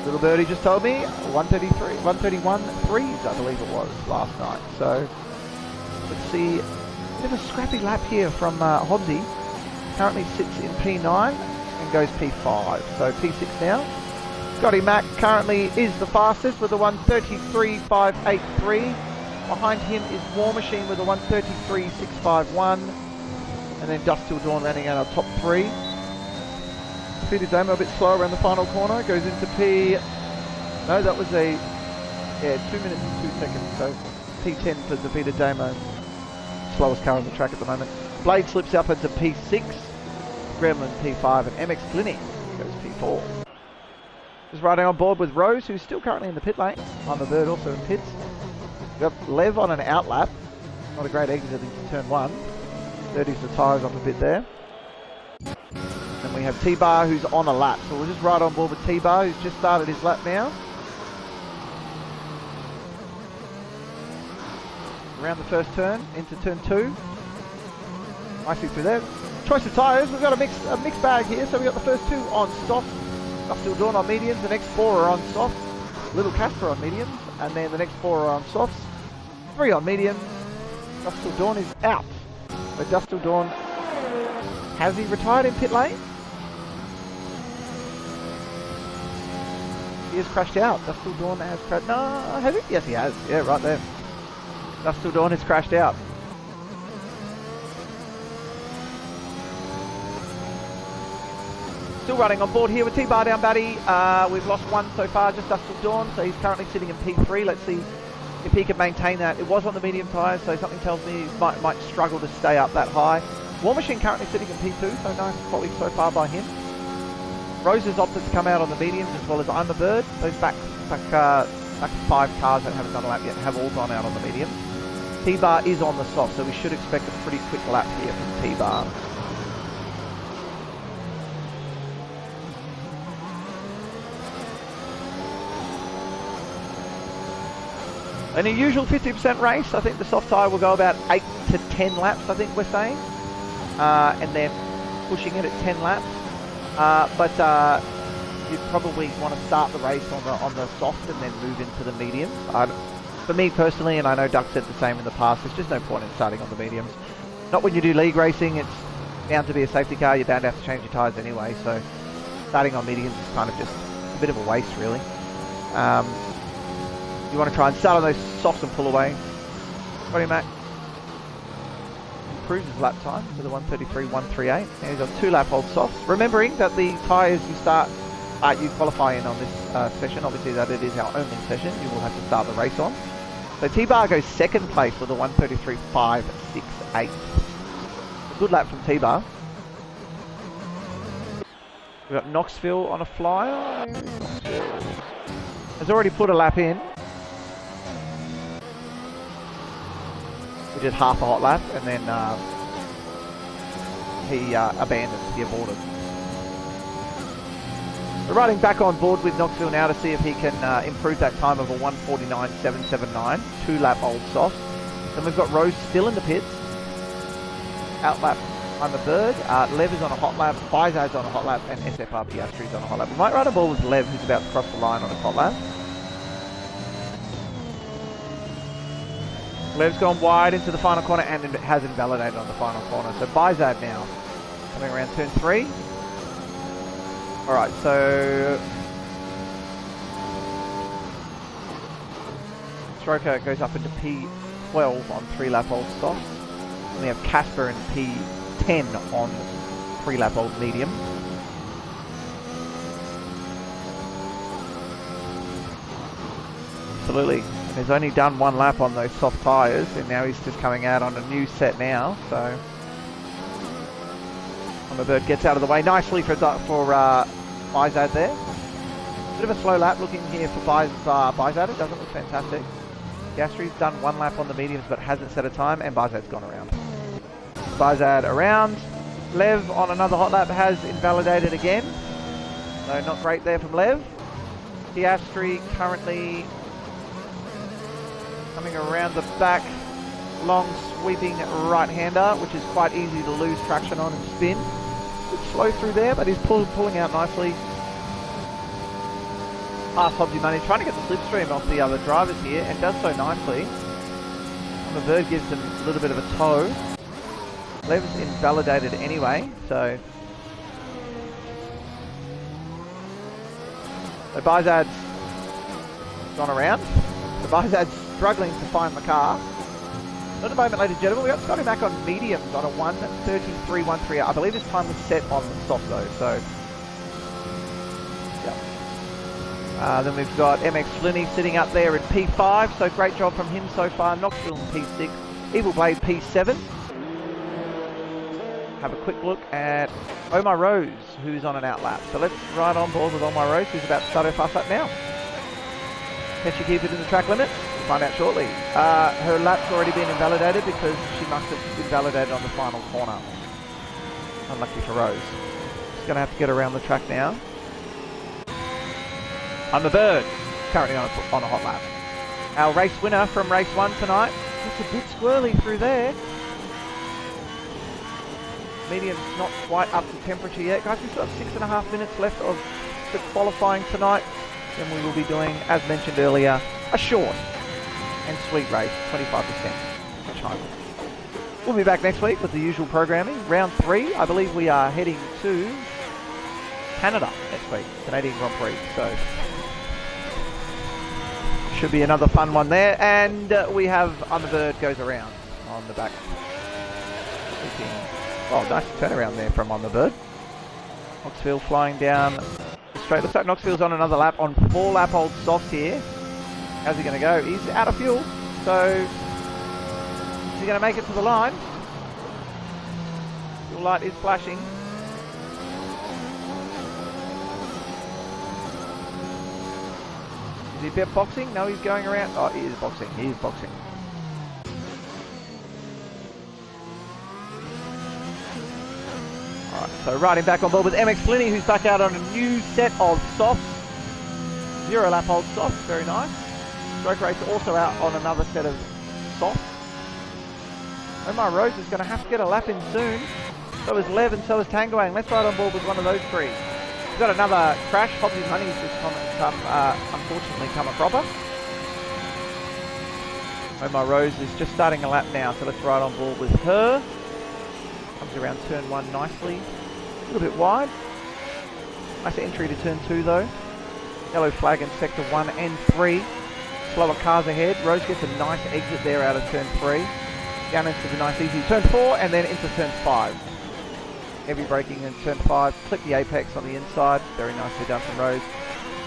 Little birdie just told me 133, 131 threes, I believe it was last night. So let's see, bit of a scrappy lap here from Hobbsy. Currently sits in P9 and goes P5, so P6 now. Scotty Mack currently is the fastest with a 133.583. Behind him is War Machine with a 133.651, and then Dust Till Dawn landing out our top three. Peter Domo a bit slower around the final corner, goes into no, that was 2 minutes and 2 seconds, so P10 for Peter Domo, slowest car on the track at the moment. Blade slips up into P6, Gremlin P5, and MX Flinny goes P4. Just riding on board with Rose, who's still currently in the pit lane. I'm a bird also in pits. We've got Lev on an outlap, not a great exit into turn 1. 30's the tyres off a bit there. And we have T-Bar who's on a lap, so we'll just ride on board with T-Bar who's just started his lap now. Around the first turn, into turn 2. Nicely through there. Choice of tyres, we've got a mixed bag here, so we've got the first 2 on soft, Dust Till Dawn on mediums, the next 4 are on soft, Little Casper on mediums, and then the next 4 are on softs, 3 on mediums. Dust Till Dawn is out. So Dust Till Dawn, has he retired in pit lane? He has crashed out. Dust Till Dawn has crashed. No, has he? Yes, he has. Yeah, right there. Dust Till Dawn has crashed out. Still running on board here with T-Bar down batty. We've lost 1 so far, just Dust Till Dawn, so he's currently sitting in P3. Let's see if he can maintain that. It was on the medium tyres, so something tells me he might struggle to stay up that high. War Machine currently sitting in P2, so nice quality so far by him. Rose has opted to come out on the mediums as well as I'm a Bird. Those back 5 cars that haven't done a lap yet have all gone out on the mediums. T-Bar is on the soft, so we should expect a pretty quick lap here from T-Bar. In a usual 50% race, I think the soft tyre will go about 8 to 10 laps, I think we're saying. And then pushing it at 10 laps. But you'd probably want to start the race on the soft and then move into the mediums. For me personally, and I know Duck said the same in the past, there's just no point in starting on the mediums. Not when you do league racing, it's bound to be a safety car, you're bound to have to change your tyres anyway, so starting on mediums is kind of just a bit of a waste really. You want to try and start on those softs and pull away. Scotty Mac improves his lap time to the 133.138. And he's on 2 lap old softs. Remembering that the tyres you qualify in on this session, obviously that it is our only session, you will have to start the race on. So T-Bar goes second place with a 133.568. A good lap from T-Bar. We've got Knoxville on a flyer. Has already put a lap in. We did half a hot lap and then he abandoned, he aborted. We're riding back on board with Knoxville now to see if he can improve that time of a 149.779, 2 lap old soft. Then we've got Rose still in the pits. Out lap, I'm a Bird. Lev is on a hot lap, Bizad's on a hot lap, and SFR Piastri's on a hot lap. We might ride a ball with Lev, who's about to cross the line on a hot lap. Lev's gone wide into the final corner and it has invalidated on the final corner. So Bizad now coming around turn 3. Alright, so Stroker goes up into P12 on 3 lap old soft. And we have Casper in P10 on 3 lap old medium. Absolutely. He's only done 1 lap on those soft tyres and now he's just coming out on a new set now, so the Bird gets out of the way nicely for Bizad there. Bit of a slow lap looking here for Bizad, it doesn't look fantastic. Gastri's done 1 lap on the mediums but hasn't set a time and Bizad's gone around. Bizad around. Lev on another hot lap has invalidated again. So not great there from Lev. Piastri currently coming around the back. Long sweeping right-hander, which is quite easy to lose traction on and spin. Bit slow through there, but he's pulling out nicely. Past Hobbsy Money, trying to get the slipstream off the other drivers here, and does so nicely. The bird gives him a little bit of a tow. Lev's invalidated anyway, so Bizad's gone around. The Bizad's struggling to find the car. At the moment, ladies and gentlemen, we got Scotty Mack on mediums on a 1:33.13. I believe his time was set on the soft though, so yeah. Then we've got MX Flinney sitting up there in P5, so great job from him so far. Knoxville in P6, Evil Blade P7. Have a quick look at Omar Rose, who's on an outlap. So let's ride on board with Omar Rose, who's about to start her fast lap now. Can she keep it in the track limits? We'll find out shortly. Her lap's already been invalidated because she must have invalidated on the final corner. Unlucky for Rose. She's going to have to get around the track now. I'm the bird, currently on a hot lap. Our race winner from race 1 tonight. It's a bit squirrely through there. Medium's not quite up to temperature yet. Guys, we've got 6.5 minutes left of the qualifying tonight. Then we will be doing, as mentioned earlier, a short and sweet race, 25% China. We'll be back next week with the usual programming. Round 3, I believe we are heading to Canada next week, Canadian Grand Prix. So should be another fun one there. And we have Underbird goes around on the back. Oh, nice turnaround there from Underbird. Knoxville flying down the straight. Looks like Knoxville's on another lap on 4 lap old softs here. How's he going to go? He's out of fuel. So is he going to make it to the line? Fuel light is flashing. Is he bit boxing? No, he's going around. Oh, he is boxing. He is boxing. Alright, so riding back on board with MX Flinney, who's back out on a new set of softs. 0 lap old softs, very nice. Stroke Race also out on another set of softs. Omar Rose is going to have to get a lap in soon. So is Lev and so is Tangoang. Let's ride on board with one of those 3. We've got another crash. Hobbsy Money's just unfortunately come a cropper. Omar Rose is just starting a lap now, so let's ride on board with her. Comes around turn 1 nicely. A little bit wide. Nice entry to turn 2 though. Yellow flag in sector 1 and 3. Slower cars ahead. Rose gets a nice exit there out of turn 3. Down into the nice easy turn 4 and then into turn 5. Heavy braking in turn 5. Clip the apex on the inside. Very nicely done from Rose.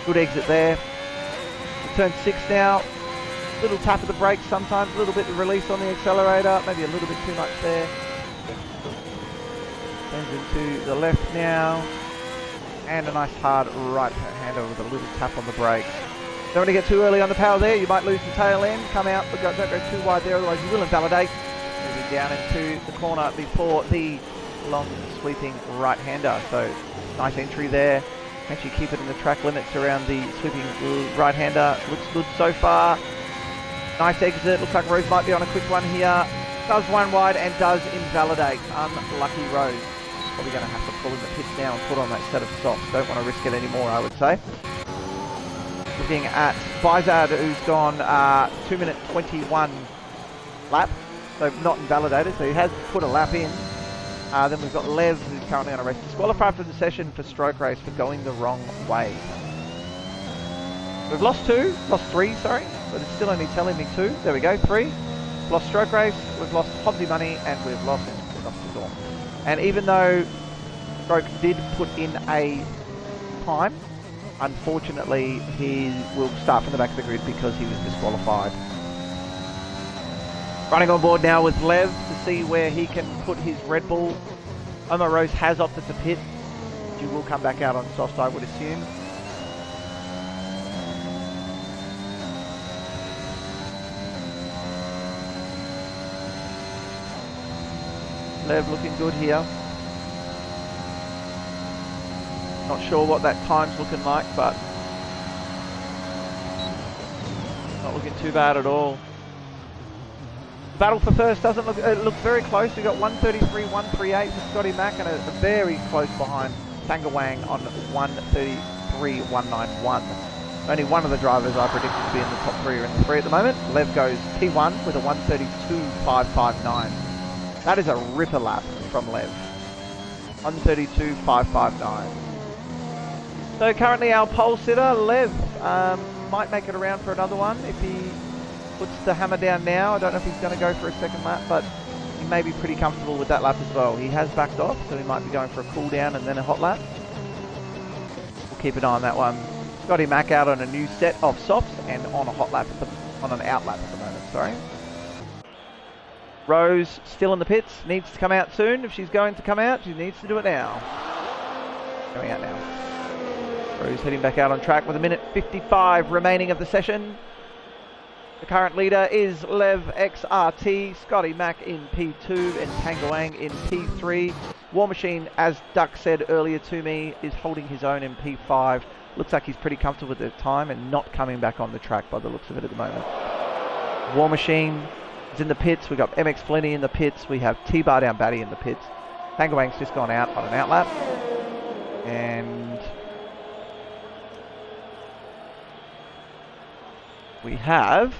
Good exit there. Turn 6 now. Little tap of the brakes sometimes. A little bit of release on the accelerator. Maybe a little bit too much there. Turns into the left now. And a nice hard right hander with a little tap on the brake. Don't want to get too early on the power there. You might lose the tail end. Come out, but don't go too wide there, otherwise you will invalidate. Moving down into the corner before the long sweeping right hander. So nice entry there. Can she keep it in the track limits around the sweeping right hander? Looks good so far. Nice exit. Looks like Rose might be on a quick one here. Does one wide and does invalidate. Unlucky Rose. Probably going to have to pull in the pits now and put on that set of softs. Don't want to risk it anymore, I would say. Looking at Bizad, who's gone 2 minute 21 lap, so not invalidated, so he has put a lap in. Then we've got Lev, who's currently on a race disqualified from the session for Stroke Race for going the wrong way. We've lost 3, sorry, but it's still only telling me 2. There we go, 3. Lost Stroke Race, we've lost Hobbsy Money, and we've lost Storm. And even though Stroke did put in a time, unfortunately he will start from the back of the grid because he was disqualified. Running on board now with Lev to see where he can put his Red Bull. Omar Rose has opted to pit. She will come back out on soft, I would assume. Lev looking good here. Not sure what that time's looking like, but not looking too bad at all. Battle for first doesn't look, it looks very close. We've got 133, 138 for Scotty Mack, and a very close behind Tangawang on 133, 191. Only one of the drivers I predict to be in the top 3 are in the 3 at the moment. Lev goes P1 with a 132.559. That is a ripper lap from Lev. 132.559. So currently our pole sitter, Lev, might make it around for another one if he puts the hammer down now. I don't know if he's going to go for a second lap, but he may be pretty comfortable with that lap as well. He has backed off, so he might be going for a cool down and then a hot lap. We'll keep an eye on that one. Scotty Mack out on a new set of softs and on a hot lap, on an out lap at the moment, sorry. Rose still in the pits, needs to come out soon. If she's going to come out, she needs to do it now. Going out now. Rose heading back out on track with 1:55 remaining of the session. The current leader is Lev XRT, Scotty Mack in P2 and Tangawang in P3. War Machine, as Duck said earlier to me, is holding his own in P5. Looks like he's pretty comfortable with the time and not coming back on the track by the looks of it at the moment. War Machine is in the pits. We've got MX Flinny in the pits. We have T-Bar down Batty in the pits. Tangawang's just gone out on an out lap. And we have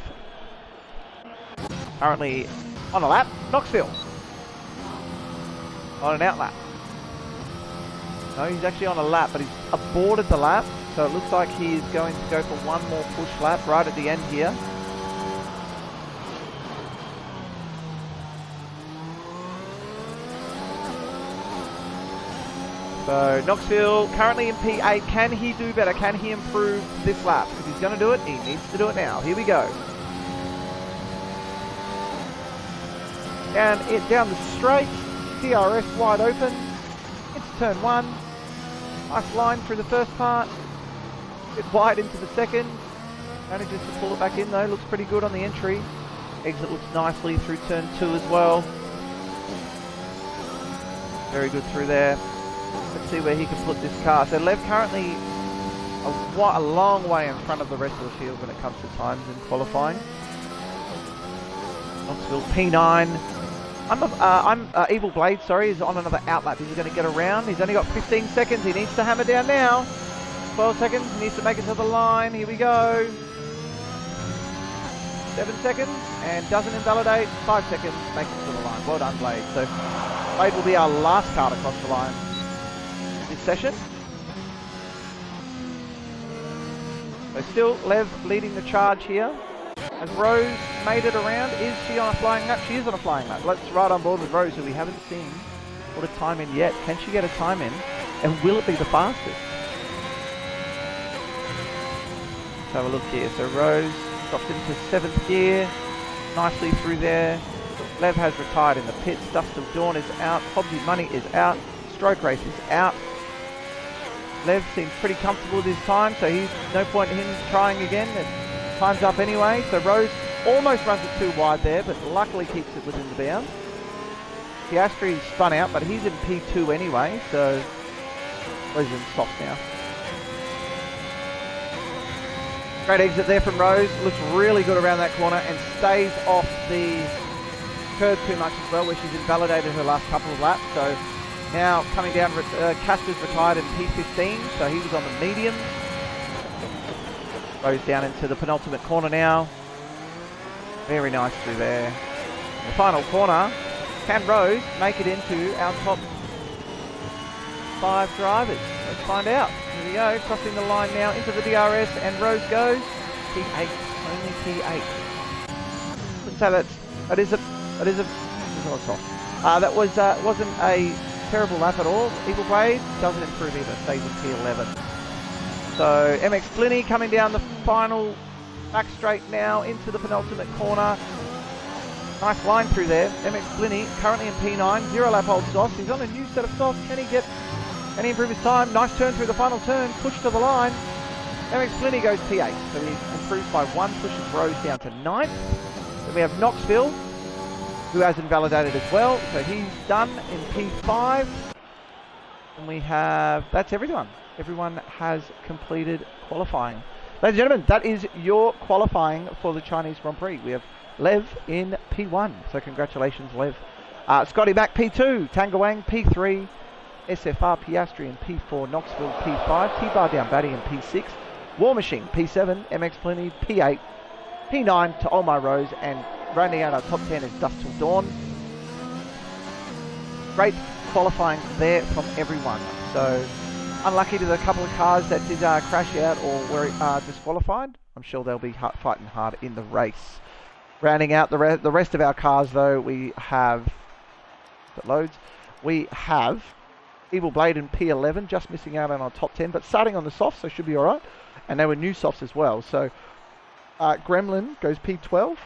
currently on a lap, Knoxville on an out lap. No, he's actually on a lap, but he's aborted the lap, so it looks like he is going to go for one more push lap right at the end here. So Knoxville currently in P8. Can he do better? Can he improve this lap? If he's going to do it, he needs to do it now. Here we go. Down the straight, DRS wide open. Into turn 1. Nice line through the first part. Bit wide into the second. Manages to pull it back in though. Looks pretty good on the entry. Exit looks nicely through turn 2 as well. Very good through there. Let's see where he can put this car. So Lev currently a long way in front of the rest of the field when it comes to times in qualifying. Knoxville P9. Evil Blade, sorry, is on another out lap. He's going to get around. He's only got 15 seconds. He needs to hammer down now. 12 seconds. He needs to make it to the line. Here we go. 7 seconds. And doesn't invalidate. 5 seconds. Makes it to the line. Well done, Blade. So Blade will be our last car to cross the line this session. So still Lev leading the charge here. Has Rose made it around? Is she on a flying lap? She is on a flying lap. Let's ride on board with Rose, who we haven't seen put a time in yet. Can she get a time in? And will it be the fastest? Let's have a look here. So Rose dropped into 7th gear. Nicely through there. Lev has retired in the pits. Dust of Dawn is out. Hobbsy Money is out. Stroke Race is out. Lev seems pretty comfortable with his time, so he's no point in him trying again. Time's up anyway, so Rose almost runs it too wide there, but luckily keeps it within the bounds. Piastri spun out, but he's in P2 anyway, so Rose is in soft now. Great exit there from Rose. Looks really good around that corner and stays off the curve too much as well, where she's invalidated her last couple of laps. So now coming down, Castor's retired in P15, so he was on the medium. Rose down into the penultimate corner now. Very nice through there. In the final corner, can Rose make it into our top 5 drivers? Let's find out. Here we go, crossing the line now into the DRS, and Rose goes P8, only P8. Wouldn't say that is a that wasn't a terrible lap at all. Evil Blade doesn't improve either, stays in P11. So MX Flinny coming down the final back straight now into the penultimate corner. Nice line through there. MX Flinny currently in P9, 0 lap old softs. He's on a new set of softs. Can he improve his time? Nice turn through the final turn, push to the line. MX Flinny goes P8, so he improves by 1, pushes Rose down to 9th. Then we have Knoxville who has invalidated as well. So he's done in P5. And we have, that's everyone. Everyone has completed qualifying. Ladies and gentlemen, that is your qualifying for the Chinese Grand Prix. We have Lev in P1. So congratulations, Lev. Scotty Mac P2, Tangawang P3, SFR Piastri in P4, Knoxville P5, T-Bar Down Batty in P6, War Machine P7, MX Plenty P8, P9 to All My Rose, and rounding out our top 10 is Dust Till Dawn. Great qualifying there from everyone. So unlucky to the couple of cars that did crash out or were disqualified. I'm sure they'll be fighting hard in the race. Rounding out the rest of our cars though, we have, if it loads, we have Evil Blade in P11, just missing out on our top 10, but starting on the softs, so should be alright. And they were new softs as well. So Gremlin goes P12.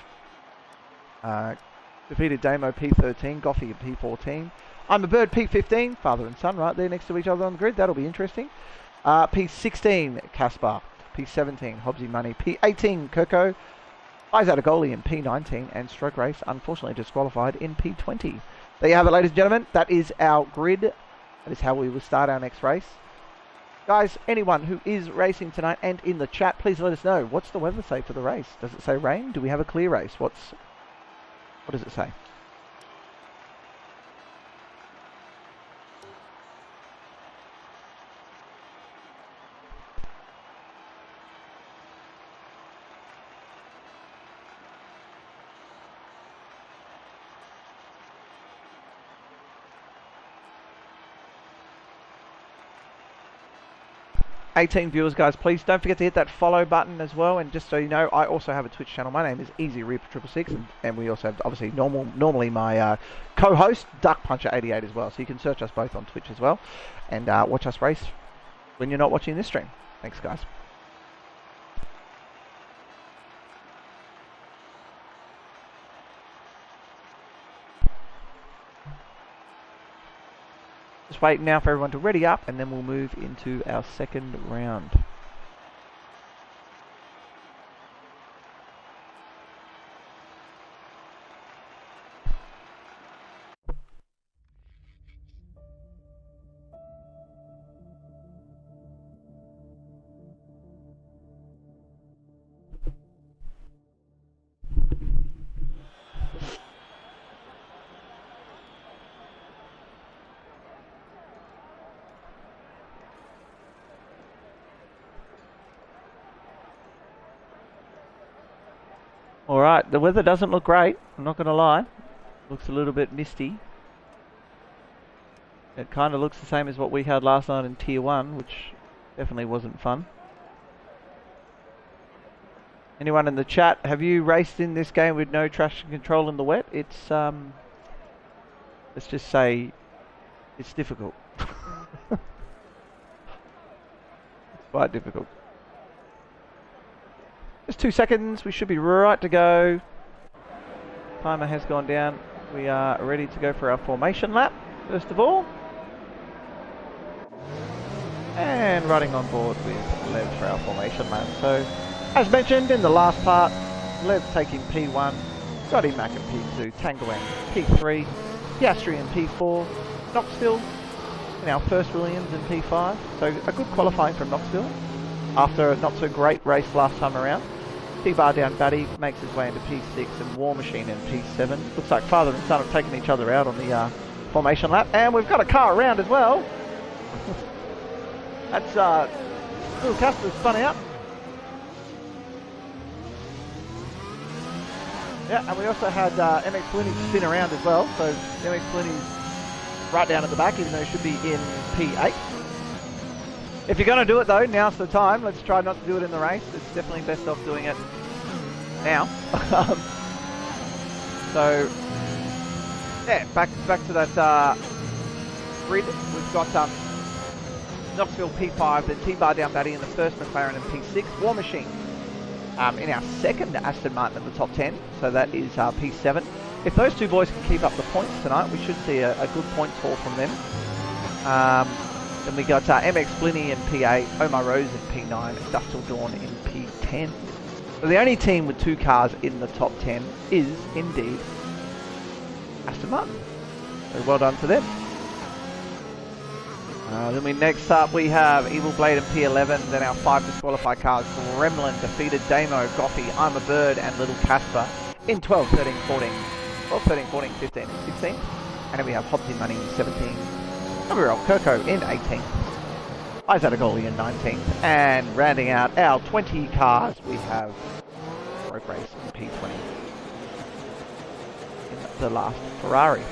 Defeated Damo P13, Goffy at P14. I'm a Bird P15, father and son right there next to each other on the grid. That'll be interesting. P16, Caspar. P17, Hobbsy Money. P18, Kirko. Eyes out a goalie in P19, and Stroke Race, unfortunately disqualified in P20. There you have it, ladies and gentlemen. That is our grid. That is how we will start our next race. Guys, anyone who is racing tonight and in the chat, please let us know. What's the weather say for the race? Does it say rain? Do we have a clear race? What does it say? $18 viewers, guys, please don't forget to hit that follow button as well. And just so you know, I also have a Twitch channel. My name is Easy Reaper 666, and we also have obviously normally my co-host Duck Puncher 88 as well. So you can search us both on Twitch as well, and watch us race when you're not watching this stream. Thanks, guys. Just waiting now for everyone to ready up, and then we'll move into our second round. Alright, the weather doesn't look great, I'm not going to lie. Looks a little bit misty. It kind of looks the same as what we had last night in Tier 1, which definitely wasn't fun. Anyone in the chat, have you raced in this game with no traction control in the wet? It's, let's just say, it's difficult. It's quite difficult. Just 2 seconds, we should be right to go. Timer has gone down. We are ready to go for our formation lap, first of all. And running on board with Lev for our formation lap. So, as mentioned in the last part, Lev taking P1, Scotty Mac in P2, Tangawang P3, Piastri in P4, Knoxville in our first Williams in P5. So a good qualifying from Knoxville after a not so great race last time around. T-Bar Down Batty makes his way into P6, and War Machine in P7. Looks like father and son have taken each other out on the formation lap. And we've got a car around as well. That's little Casper's spun out. Yeah, and we also had MX Plenty spin around as well. So MX Plenty's right down at the back, even though he should be in P8. If you're going to do it though, now's the time. Let's try not to do it in the race. It's definitely best off doing it now. So, yeah, back to that grid. We've got Knoxville P5, then T-Bar Down Batty in the first McLaren in P6. War Machine in our second Aston Martin at the top 10. So that is P7. If those two boys can keep up the points tonight, we should see a good points haul from them. Then we got MX Plenty in P8, Omar Rose in P9, Dust Till Dawn in P10. So the only team with 2 cars in the top 10 is indeed Aston Martin. So well done to them. Next up we have Evil Blade and P11, then our 5 disqualified cars. Gremlin defeated Damo, Goffy, I'm a Bird and Little Casper in 12, 13, 14, 12, 13, 14, 15 and 16. And then we have Hobbs in Money in 17, WRL Kirko in 18th, Isatagoli in 19th, and rounding out our 20 cars we have Road Race in P20 in the last Ferrari.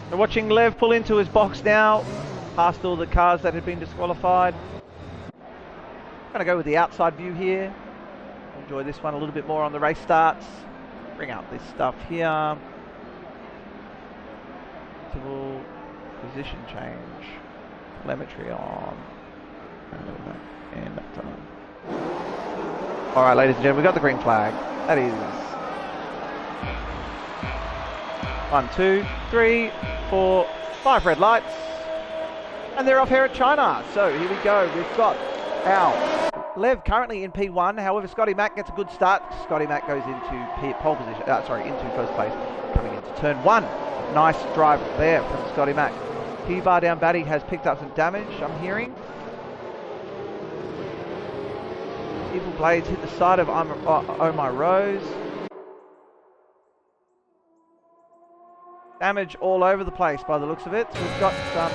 We're watching Lev pull into his box now, past all the cars that had been disqualified. I'm going to go with the outside view here. Enjoy this one a little bit more on the race starts. Bring out this stuff here. Interval, position change, telemetry on, and done. Alright, ladies and gentlemen, we've got the green flag. That is 1, 2, 3, 4, 5 red lights. And they're off here at China. So here we go. We've got our Lev currently in P1. However, Scotty Mack gets a good start. Scotty Mack goes into pole position. Into first place, coming into turn 1. Nice drive there from Scotty Mack. T-bar down Batty has picked up some damage, I'm hearing. Evil Blades hit the side of Omar Rose. Damage all over the place by the looks of it. So we've got some...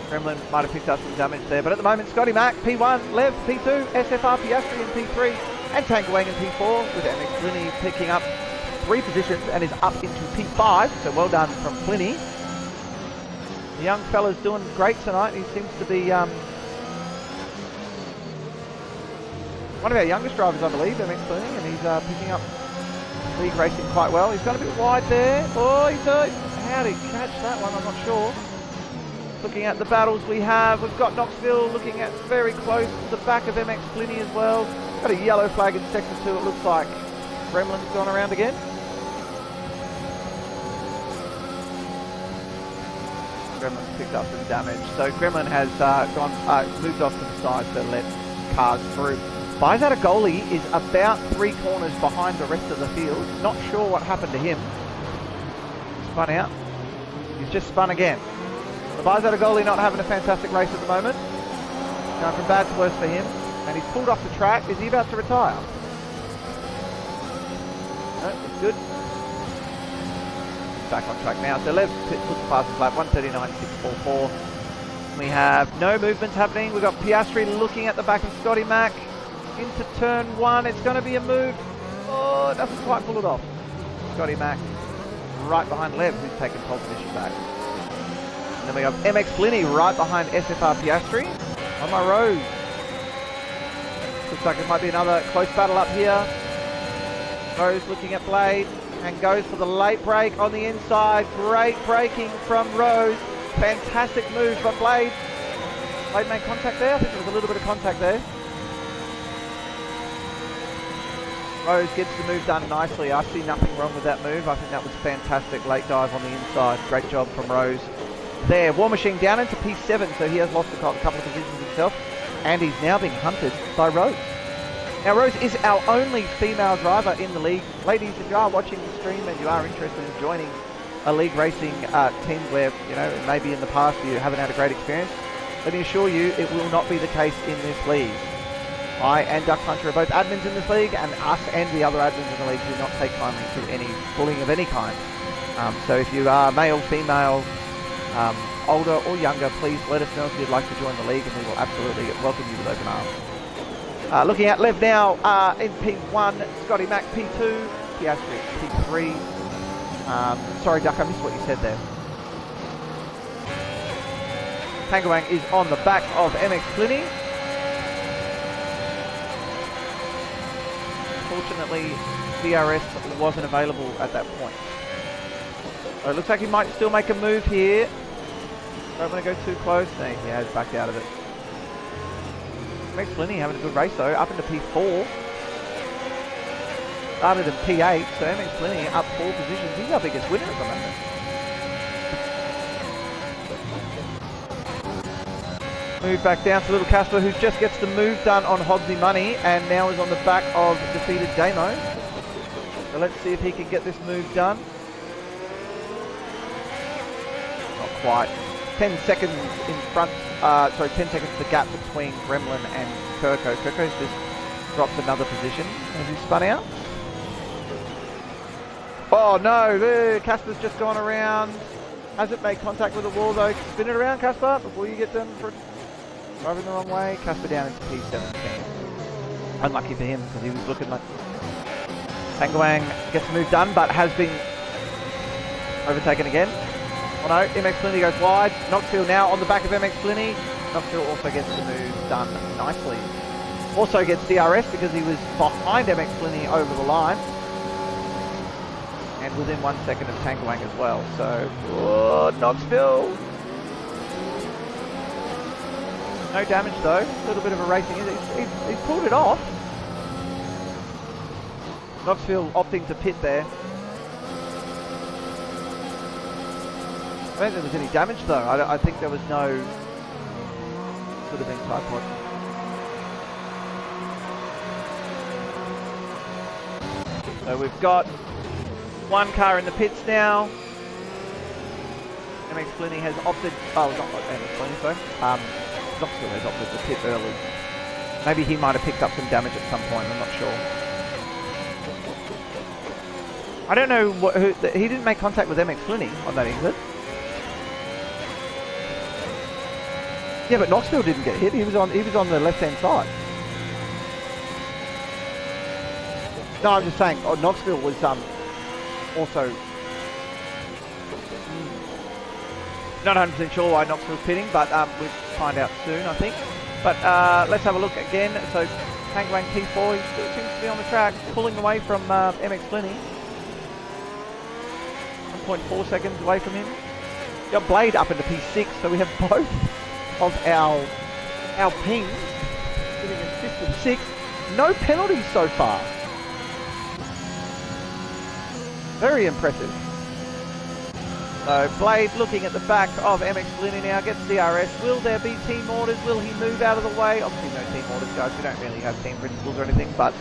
Gremlin might have picked up some damage there. But at the moment, Scotty Mack, P1, Lev, P2, SFR, Piastri in P3, and Tanguang in P4, with MX Pliny picking up 3 positions and is up into P5. So well done from Pliny. The young fella's doing great tonight. He seems to be one of our youngest drivers, I believe, MX Pliny, and he's picking up league racing quite well. He's gone a bit wide there. Oh, how did he catch that one? I'm not sure. Looking at the battles we've got Knoxville looking at very close to the back of MX Pliny as well. Got a yellow flag in sector 2, it looks like. Gremlin's gone around again. Gremlin's picked up some damage. So Gremlin has moved off to the side to let cars through. Isatagoli is about 3 corners behind the rest of the field. Not sure what happened to him. Spun out. He's just spun again. So Isatagoli not having a fantastic race at the moment. Going from bad to worse for him. And he's pulled off the track. Is he about to retire? No, it's good. Back on track now. So Lev puts the fastest lap, 1:39.644. We have no movements happening. We've got Piastri looking at the back of Scotty Mack. Into turn 1, it's going to be a move. Oh, it doesn't quite pull it off. Scotty Mack right behind Lev, who's taken pole position back. And then we have MX Pliny right behind SFR Piastri. On my road. Looks like it might be another close battle up here. Rose looking at Blade and goes for the late break on the inside. Great braking from Rose. Fantastic move from Blade. Blade made contact there. I think there was a little bit of contact there. Rose gets the move done nicely. I see nothing wrong with that move. I think that was fantastic. Late dive on the inside. Great job from Rose there. War Machine down into P7, so he has lost a couple of positions himself. And he's now being hunted by Rose. Now Rose is our only female driver in the league. Ladies, if you are watching the stream and you are interested in joining a league racing team where, you know, maybe in the past you haven't had a great experience, let me assure you it will not be the case in this league. I and Duck Puncher are both admins in this league, and us and the other admins in the league do not take kindly to any bullying of any kind. So if you are male, female, older or younger, please let us know if you'd like to join the league, and we will absolutely welcome you with open arms. Looking at Lev now in P1, Scotty Mack P2, Piastri P3. Sorry Duck, I missed what you said there. Tanguang is on the back of MX Pliny. Unfortunately, DRS wasn't available at that point. So it looks like he might still make a move here. Don't want to go too close. No, he has backed out of it. MX Pliny having a good race though, up into P4. Started in P8, so MX Pliny up 4 positions. He's our biggest winner at the moment. We move back down to Little Casper, who just gets the move done on Hobbsy Money, and now is on the back of defeated Damo. So let's see if he can get this move done. Not quite. 10 seconds in front, 10 seconds the gap between Gremlin and Kirko. Kirko's just dropped another position as he spun out. Oh no, Casper's just gone around. Hasn't made contact with the wall though. Spin it around, Casper, before you get done for driving the wrong way. Casper down into P17. Unlucky for him because he was looking like Tanguang gets the move done, but has been overtaken again. Oh no, MX Flinny goes wide. Knoxville now on the back of MX Flinny. Knoxville also gets the move done nicely. Also gets DRS because he was behind MX Flinny over the line. And within 1 second of Tanguang as well. So, oh, Knoxville. No damage though. A little bit of a racing. He's pulled it off. Knoxville opting to pit there. I don't think there was any damage though. I think there was no... Could have been side pod. So we've got one car in the pits now. MX Flinny has opted... Oh, not MX Flinny, sorry. Knoxville has opted to pit early. Maybe he might have picked up some damage at some point, I'm not sure. I don't know he didn't make contact with MX Flinny on that exit. Yeah, but Knoxville didn't get hit. He was on the left-hand side. No, I'm just saying. Oh, Knoxville was also not 100% sure why Knoxville's pitting, but we'll find out soon, I think. But let's have a look again. So Tanguang P4, he still seems to be on the track, pulling away from MX Flinny. 1.4 seconds away from him. Got Blade up into P6, so we have both of our pings sitting in 5th and 6th. No penalties so far. Very impressive. So Blade looking at the back of MX Flinny now, gets DRS. Will there be team orders? Will he move out of the way? Obviously no team orders, guys. We don't really have team principles or anything, but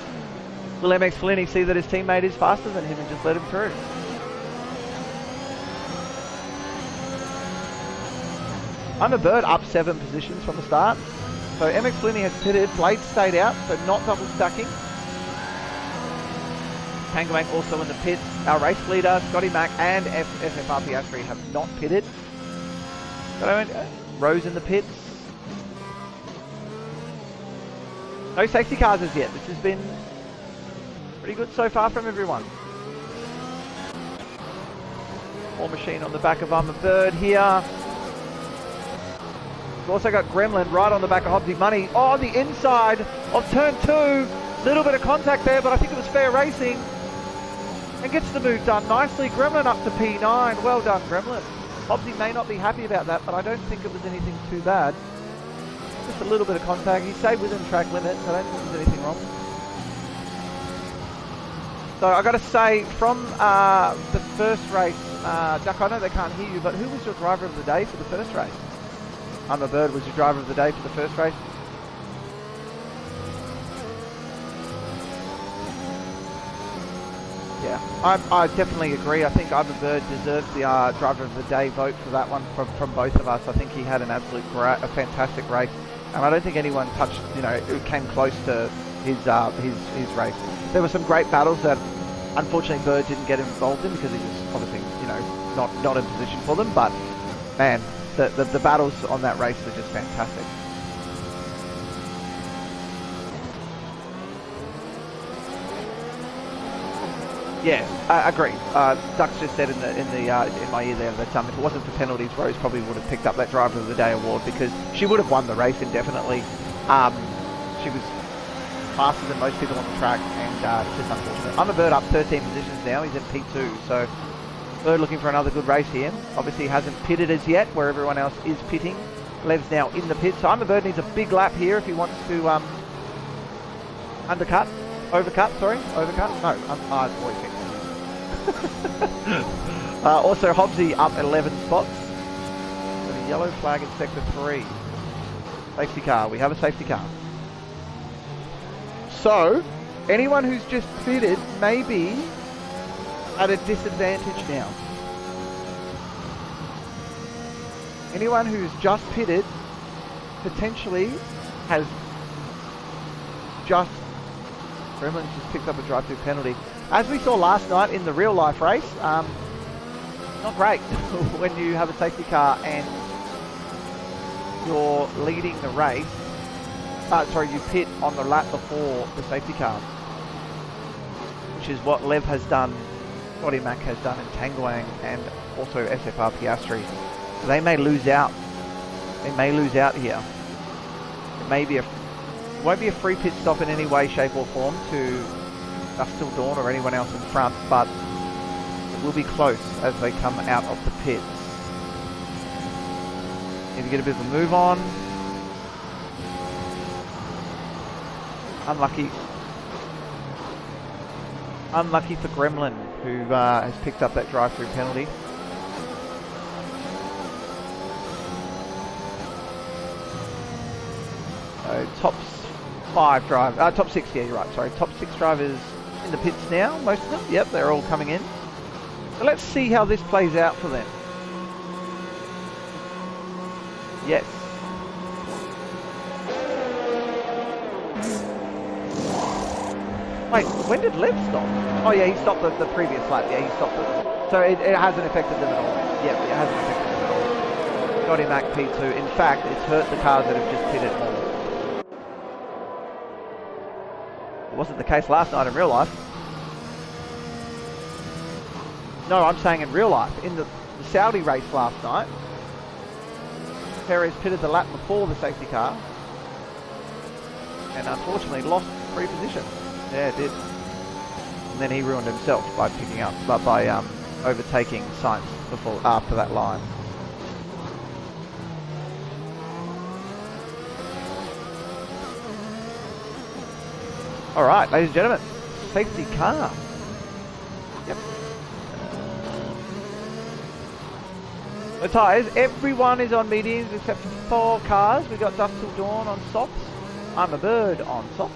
will MX Flinny see that his teammate is faster than him and just let him through? I'm a bird up 7 positions from the start. So MX Flinny has pitted, Blade stayed out, so not double stacking. Tanguang also in the pits. Our race leader, Scotty Mack and SFR Piastri have not pitted. Rose in the pits. No safety cars as yet. This has been pretty good so far from everyone. War Machine on the back of I'm a Bird here. We've also got Gremlin right on the back of Hobbsy Money. Oh, on the inside of turn 2. Little bit of contact there, but I think it was fair racing. And gets the move done nicely. Gremlin up to P9. Well done, Gremlin. Hobbsy may not be happy about that, but I don't think it was anything too bad. Just a little bit of contact. He stayed within track limits. I don't think there's anything wrong. So I got to say, from the first race, Duck, I know they can't hear you, but who was your driver of the day for the first race? I'm a Bird was your driver of the day for the first race. Yeah, I definitely agree. I think I'm a Bird deserves the driver of the day vote for that one from both of us. I think he had an a fantastic race, and I don't think anyone touched, came close to his race. There were some great battles that unfortunately Bird didn't get involved in because he was obviously, not in position for them. But man, the battles on that race were just fantastic. Yeah, I agree. Ducks just said in my ear there that if it wasn't for penalties, Rose probably would have picked up that Driver of the Day award because she would have won the race indefinitely. She was faster than most people on the track, and it's just unfortunate. I'm a Bird up 13 positions now. He's in P2, so Bird looking for another good race here. Obviously he hasn't pitted as yet, where everyone else is pitting. Lev's now in the pit, so I'm a Bird needs a big lap here if he wants to overcut. No, also Hobbsy up 11 spots with a yellow flag in sector 3. Safety car. We have a safety car. So, anyone who's just pitted may be at a disadvantage now. Anyone who's just pitted potentially has just... Gremlin's just picked up a drive-through penalty. As we saw last night in the real life race, not great when you have a safety car and you're leading the race. You pit on the lap before the safety car, which is what Lev has done, Scotty Mac has done in Tanguang, and also SFR Piastri. So they may lose out. They may lose out here. It may be it won't be a free pit stop in any way, shape or form to Dust Till Dawn or anyone else in front, but it will be close as they come out of the pits. Need to get a bit of a move on. Unlucky for Gremlin, who has picked up that drive-through penalty. So top 6, yeah, you're right, sorry. Top 6 drivers in the pits now, most of them. Yep, they're all coming in. So let's see how this plays out for them. Yes. Wait, when did Lev stop? Oh yeah, he stopped the previous lap. Yeah, he stopped it. So it hasn't affected them at all. Yep, it hasn't affected them at all. Got him back P2. In fact, it's hurt the cars that have just pitted more. It wasn't the case last night in real life. No, I'm saying in real life. In the Saudi race last night, Perez pitted the lap before the safety car and unfortunately lost free position. Yeah, it did. And then he ruined himself by overtaking Sainz after that line. All right, ladies and gentlemen, safety car. Yep. The tyres, everyone is on mediums except for 4 cars. We got Dust Till Dawn on softs, I'm a Bird on softs,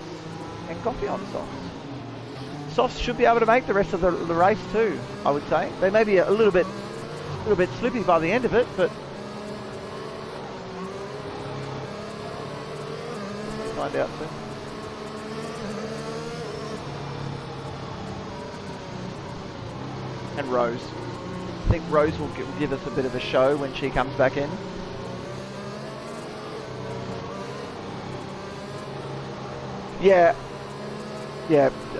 and Coffee on softs. Softs should be able to make the rest of the race too, I would say. They may be a little bit slippy by the end of it, but we'll find out soon. And Rose. I think Rose will give us a bit of a show when she comes back in. Yeah,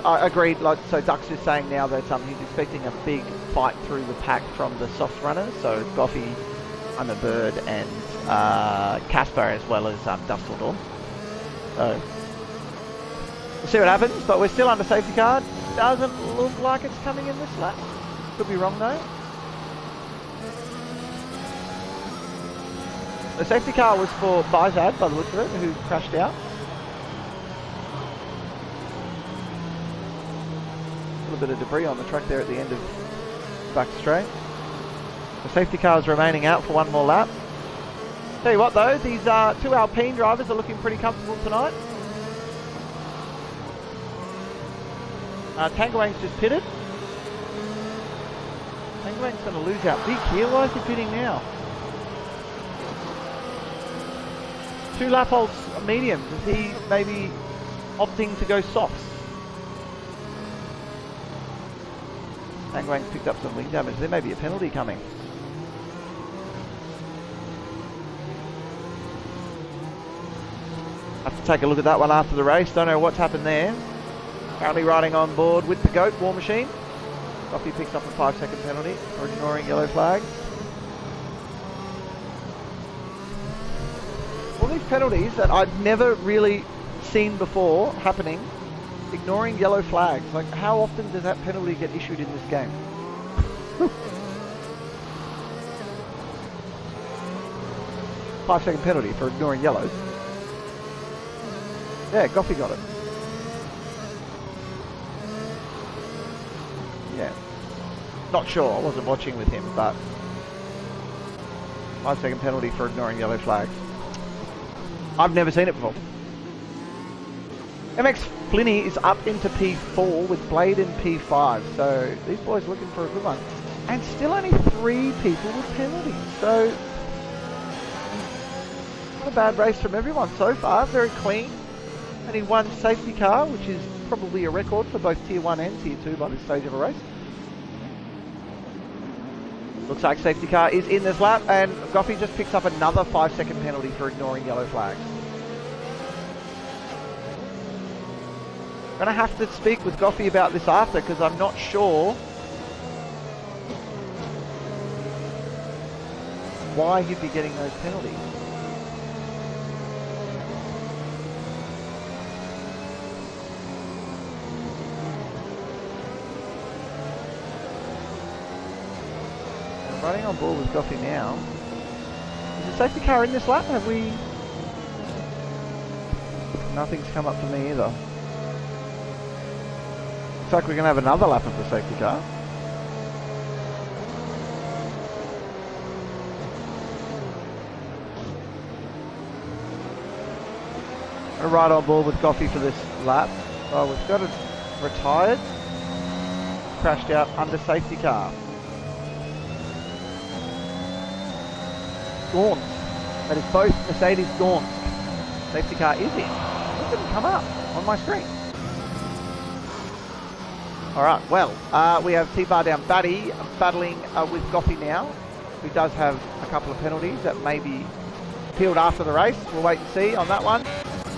I agreed. So Dux is saying now that he's expecting a big fight through the pack from the soft runners. So Goffy, I'm a Bird, and Casper, as well as Dust Till Dawn. So we'll see what happens. But we're still under safety car. Doesn't look like it's coming in this lap. Could be wrong though. The safety car was for Bizad, by the looks of it, who crashed out. A little bit of debris on the track there at the end of back straight. The safety car is remaining out for one more lap. Tell you what though, these 2 Alpine drivers are looking pretty comfortable tonight. Tanguang's just pitted. Tanguang's going to lose out big here. Why is he pitting now? 2 lap holds mediums. Is he maybe opting to go softs? Tanguang's picked up some wing damage. There may be a penalty coming. Have to take a look at that one after the race. Don't know what's happened there. Currently riding on board with the GOAT War Machine. Coffee picks up a 5-second penalty for ignoring yellow flags. All these penalties that I've never really seen before happening, ignoring yellow flags. Like, how often does that penalty get issued in this game? Five-second penalty for ignoring yellows. Yeah, Goffy got it. Yeah. Not sure, I wasn't watching with him, but 5-second penalty for ignoring yellow flags. I've never seen it before. MX Flinny is up into P4 with Blade in P5. So these boys looking for a good one. And still only 3 people with penalties. So not a bad race from everyone so far. Very clean. Only 1 safety car, which is probably a record for both Tier 1 and Tier 2 by this stage of a race. Looks like safety car is in this lap, and Goffey just picks up another 5-second penalty for ignoring yellow flags. I'm going to have to speak with Goffey about this after, because I'm not sure why he'd be getting those penalties. Running on board with Goffey now. Is the safety car in this lap? Have we... Nothing's come up for me either. Looks like we're going to have another lap of the safety car. We're right on board with Goffey for this lap. Oh, we've got it retired. Crashed out under safety car. Gaunt. That is both Mercedes Gaunt. Safety car is in. It didn't come up on my screen. Alright, well, we have T-Bar down Batty battling with Goffey now, who does have a couple of penalties that may be appealed after the race. We'll wait and see on that one.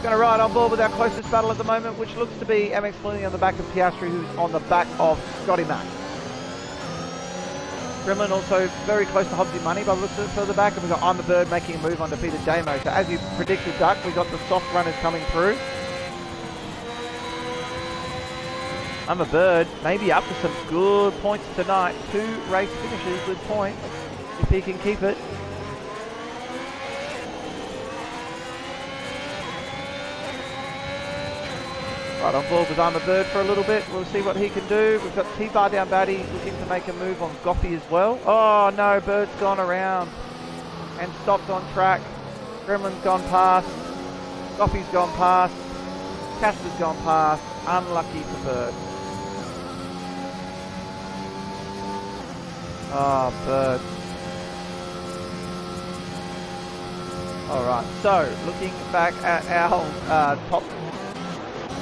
Going to ride on board with our closest battle at the moment, which looks to be MX Flinny on the back of Piastri, who's on the back of Scotty Mack. Gremlin also very close to Hobbsy Money by the looks of it further back, and we've got I'm a Bird making a move on defeated Damo. So as you predicted, Duck, we've got the soft runners coming through. I'm a Bird maybe up to some good points tonight. 2 race finishes with points if he can keep it. Right on board with I'm a Bird for a little bit. We'll see what he can do. We've got T-Bar down Batty looking to make a move on Goffey as well. Oh no, Bird's gone around and stopped on track. Gremlin's gone past. Goffey's gone past. Casper's gone past. Unlucky for Bird. Oh, Bird. Alright, so looking back at our top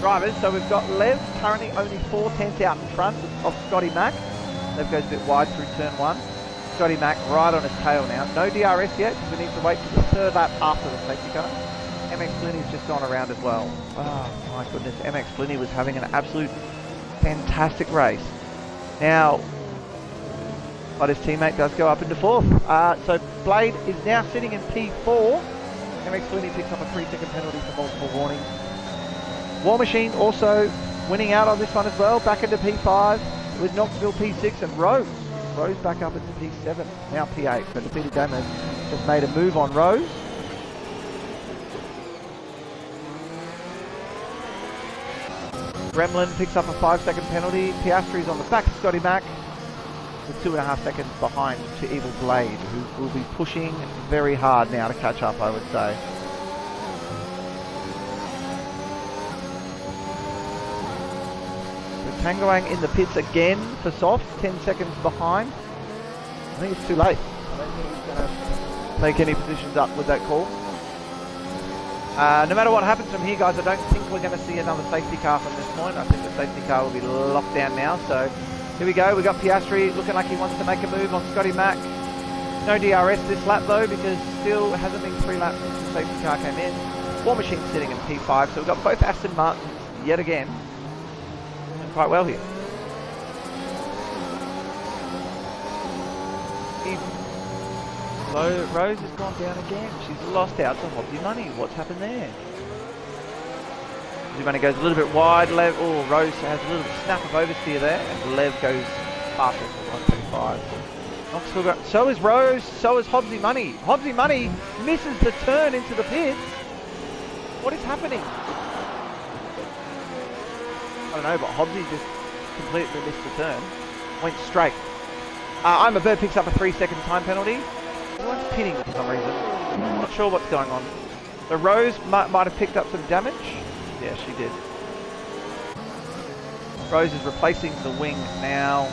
drivers, so we've got Lev currently only 4 tenths out in front of Scotty Mack. Lev goes a bit wide through turn 1. Scotty Mack right on his tail now. No DRS yet, because we need to wait for the 3rd lap after the safety car. MX Flinny's just gone around as well. Oh my goodness, MX Flinny was having an absolute fantastic race. Now, but his teammate does go up into 4th. So Blade is now sitting in P4. MX Flinny picks up a 3-second penalty for multiple warnings. War Machine also winning out on this one as well, back into P5 with Knoxville P6 and Rose. Rose back up into P7, now P8. So defeated Damo just made a move on Rose. Gremlin picks up a 5-second penalty. Piastri's on the back of Scotty Mack with 2.5 seconds behind to Evil Blade, who will be pushing very hard now to catch up, I would say. Tangoang in the pits again for soft, 10 seconds behind. I think it's too late. I don't think he's going to take any positions up with that call. No matter what happens from here, guys, I don't think we're going to see another safety car from this point. I think the safety car will be locked down now. So here we go. We've got Piastri looking like he wants to make a move on Scotty Mack. No DRS this lap though, because still hasn't been 3 laps since the safety car came in. War Machine sitting in P5, so we've got both Aston Martins yet again. Quite well here. Rose has gone down again. She's lost out to Hobbsy Money. What's happened there? Hobbsy Money goes a little bit wide. Lev, oh, Rose has a little snap of oversteer there, and Lev goes faster for 135. Knoxville got, so is Rose, so is Hobbsy Money. Hobbsy Money misses the turn into the pits. What is happening? I don't know, but Hobbsy just completely missed the turn. Went straight. I'm a Bird picks up a 3-second time penalty. Everyone's pitting for some reason. I'm not sure what's going on. So Rose might have picked up some damage. Yeah, she did. Rose is replacing the wing now.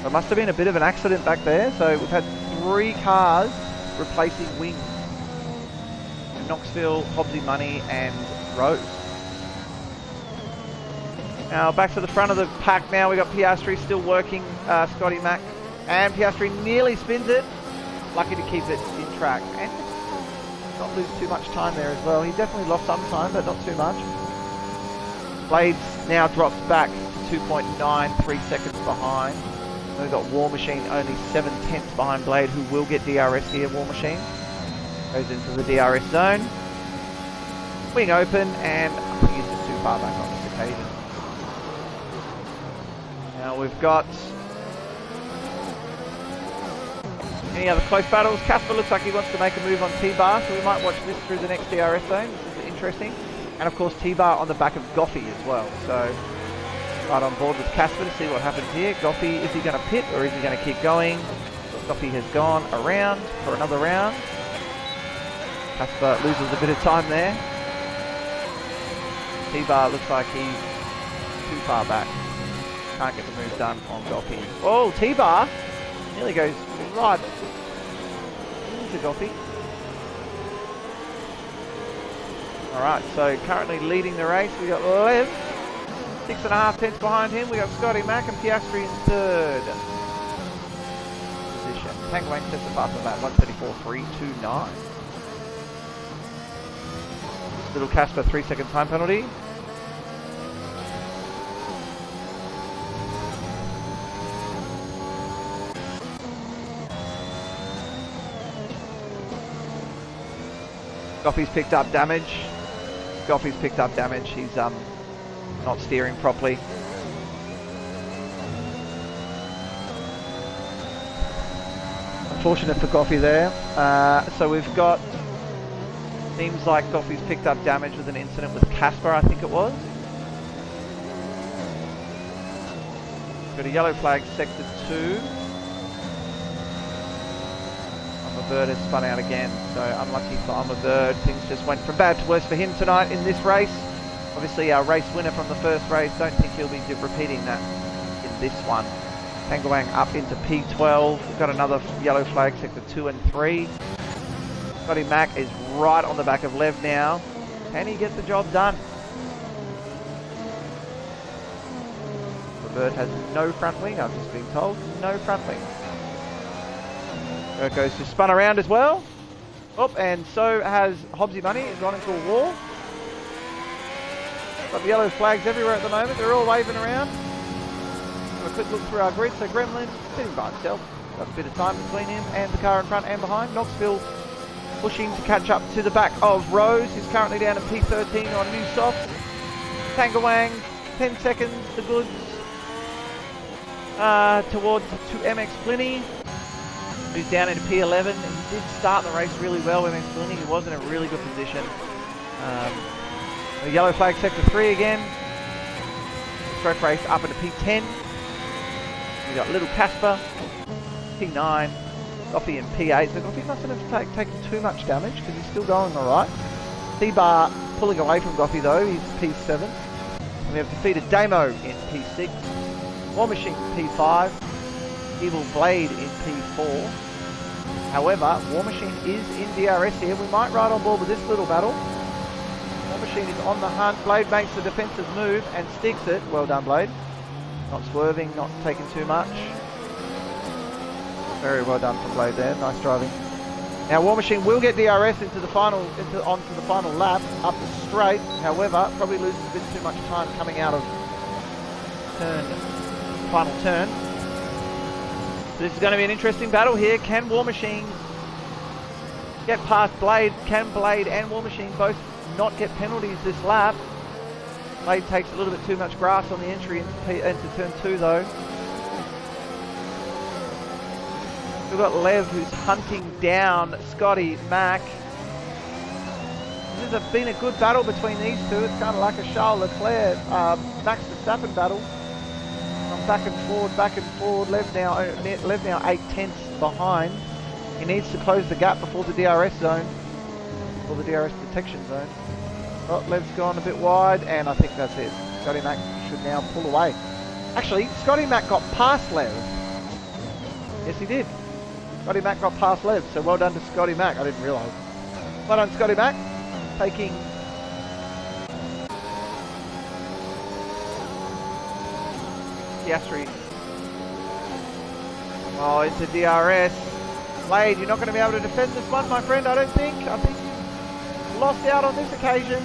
So it must have been a bit of an accident back there. So we've had 3 cars replacing wings. Knoxville, Hobbsy Money and Rose. Now back to the front of the pack now. We've got Piastri still working Scotty Mac. And Piastri nearly spins it. Lucky to keep it in track. And not lose too much time there as well. He definitely lost some time, but not too much. Blades now drops back to 2.93 seconds behind. We've got War Machine only 7/10 behind Blade, who will get DRS here. War Machine goes into the DRS zone. Wing open, and I think he's just too far back on this occasion. Now we've got any other close battles. Casper looks like he wants to make a move on T-Bar, so we might watch this through the next DRS zone. This is interesting. And of course T-Bar on the back of Goffey as well. So right on board with Casper to see what happens here. Goffey, is he going to pit or is he going to keep going? Goffey has gone around for another round. Casper loses a bit of time there. T-Bar looks like he's too far back. Can't get the move done on Goffey. Oh, T-Bar nearly goes right into Goffey. Alright, so currently leading the race, we got Lev, 6.5 tenths behind him. We got Scotty Mac and Piastri in third position. Tanguang sets the fast on that, 1:34.329. Little Casper 3-second time penalty. Goffey's picked up damage. Goffey's picked up damage. He's not steering properly. Unfortunate for Goffey there. So we've got, seems like Goffey's picked up damage with an incident with Casper, I think it was. Got a yellow flag, sector 2. Bird has spun out again, so unlucky for Bird. Things just went from bad to worse for him tonight in this race. Obviously our race winner from the first race, don't think he'll be repeating that in this one. Tanguang up into P12. We've got another yellow flag, sector 2 and 3. Scotty Mac is right on the back of Lev now. Can he get the job done? The Bird has no front wing, I've just been told. No front wing. There it goes to spun around as well. Oh, and so has Hobbsy Money. It's gone into a wall. Got the yellow flags everywhere at the moment. They're all waving around. Have a quick look through our grid. So Gremlin sitting by himself. Got a bit of time between him and the car in front and behind. Knoxville pushing to catch up to the back of Rose. He's currently down in P13 on new softs. Tanguang, 10 seconds, the goods. Towards to MX Pliny. Who's down into P11, and he did start the race really well with MX Pliny. He was in a really good position. The yellow flag sector 3 again. Stroke race up into P10. We got little Casper, P9, Goffey in P8. So Goffey mustn't have taken too much damage because he's still going alright. T-Bar pulling away from Goffey though, he's P7. And we have defeated Damo in P6. War Machine P5. Evil Blade in P4. However, War Machine is in DRS here. We might ride on board with this little battle. War Machine is on the hunt. Blade makes the defensive move and sticks it. Well done, Blade. Not swerving, not taking too much. Very well done from Blade there. Nice driving. Now War Machine will get DRS onto the final lap up the straight. However, probably loses a bit too much time coming out of final turn. This is going to be an interesting battle here. Can War Machine get past Blade? Can Blade and War Machine both not get penalties this lap? Blade takes a little bit too much grass on the entry into turn 2 though. We've got Lev who's hunting down Scotty Mac. This has been a good battle between these two. It's kind of like a Charles Leclerc, Max Verstappen battle from back and forward. Lev now 8/10 behind. He needs to close the gap before the DRS zone, or the DRS detection zone. Oh, Lev's gone a bit wide, and I think that's it. Scotty Mac should now pull away. Actually, Scotty Mac got past Lev. Yes, he did. Scotty Mac got past Lev, so well done to Scotty Mac. I didn't realise. Well done, Scotty Mac, taking Piastri. Oh, into DRS. Blade, you're not going to be able to defend this one, my friend, I don't think. I think you've lost out on this occasion.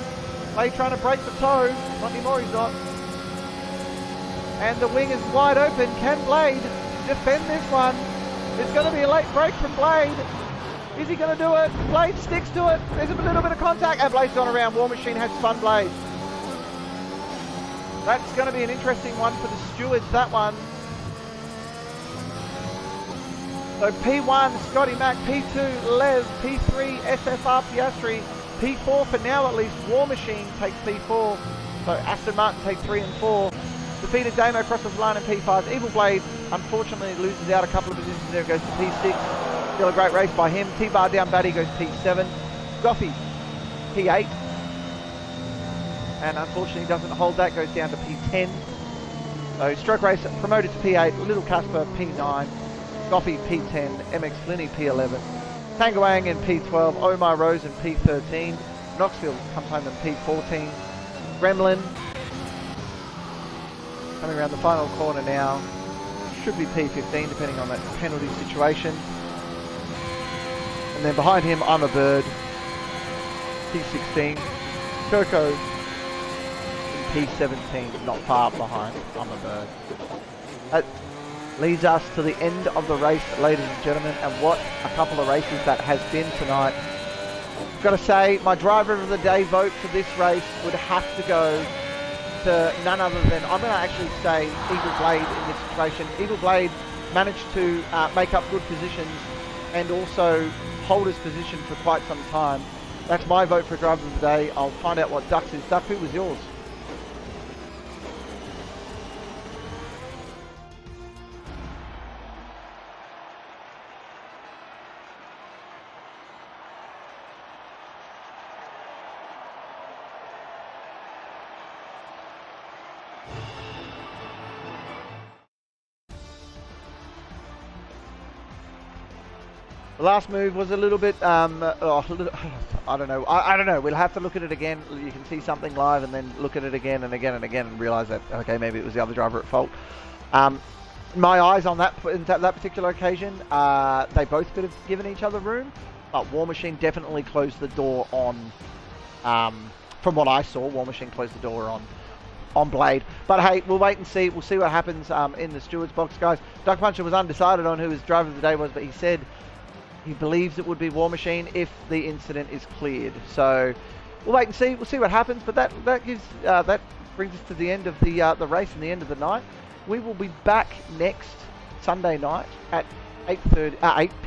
Blade trying to break the toe. Not anymore, he's not. And the wing is wide open. Can Blade defend this one? It's going to be a late break from Blade. Is he going to do it? Blade sticks to it. There's a little bit of contact. And Blade's gone around. War Machine has spun Blade. That's going to be an interesting one for the stewards, that one. So P1, Scotty Mac, P2, Lev, P3, SFR, Piastri, P4 for now at least. War Machine takes P4. So Aston Martin take 3 and 4. Defeated Damo crosses the line in P5. Evil Blade unfortunately loses out a couple of positions there, goes to P6. Still a great race by him. T-Bar down Batty goes P7. Goffy, P8. And unfortunately doesn't hold that, goes down to P10. So Stroke Race promoted to P8. Little Casper P9. Goffy P10. MX Flinny P11. Tangoang in P12. Omar Rose in P13. Knoxville comes home in P14. Gremlin coming around the final corner now. Should be P15 depending on that penalty situation. And then behind him, I'm a Bird. P16. Turco in P17, not far behind. I'm a Bird. That leads us to the end of the race, ladies and gentlemen, and what a couple of races that has been tonight. I've got to say, my driver of the day vote for this race would have to go to none other than, I'm going to actually say Evil Blade in this situation. Evil Blade managed to make up good positions and also hold his position for quite some time. That's my vote for driver of the day. I'll find out what Duck's is. Duck, who was yours? The last move was a little bit, I don't know. I don't know. We'll have to look at it again. You can see something live and then look at it again and again and again and realise that, okay, maybe it was the other driver at fault. My eyes on that particular occasion, they both could have given each other room, but War Machine definitely closed the door on, from what I saw, War Machine closed the door on Blade. But hey, we'll wait and see. We'll see what happens in the stewards box, guys. Duck Puncher was undecided on who his driver of the day was, but he said he believes it would be War Machine if the incident is cleared. So we'll wait and see. We'll see what happens. But that brings us to the end of the race and the end of the night. We will be back next Sunday night at 8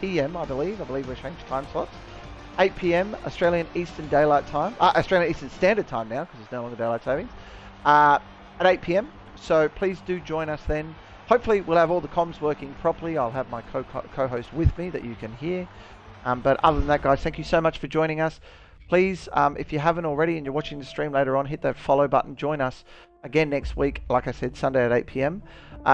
p.m. I believe we've changed time slots. 8 p.m. Australian Eastern Daylight Time. Australian Eastern Standard Time now because it's no longer daylight savings. At 8 p.m. So please do join us then. Hopefully we'll have all the comms working properly. I'll have my co-host with me that you can hear. But other than that, guys, thank you so much for joining us. Please, if you haven't already and you're watching the stream later on, hit that follow button. Join us again next week, like I said, Sunday at 8 p.m.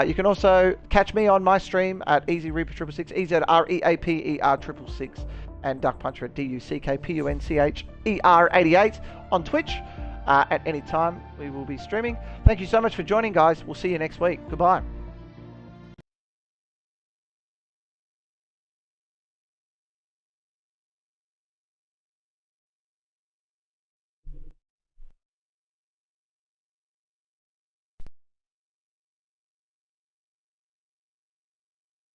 You can also catch me on my stream at Easy Reaper 666, EZREAPER 666, and Duck Puncher at DUCKPUNCHER88 on Twitch. At any time, we will be streaming. Thank you so much for joining, guys. We'll see you next week. Goodbye.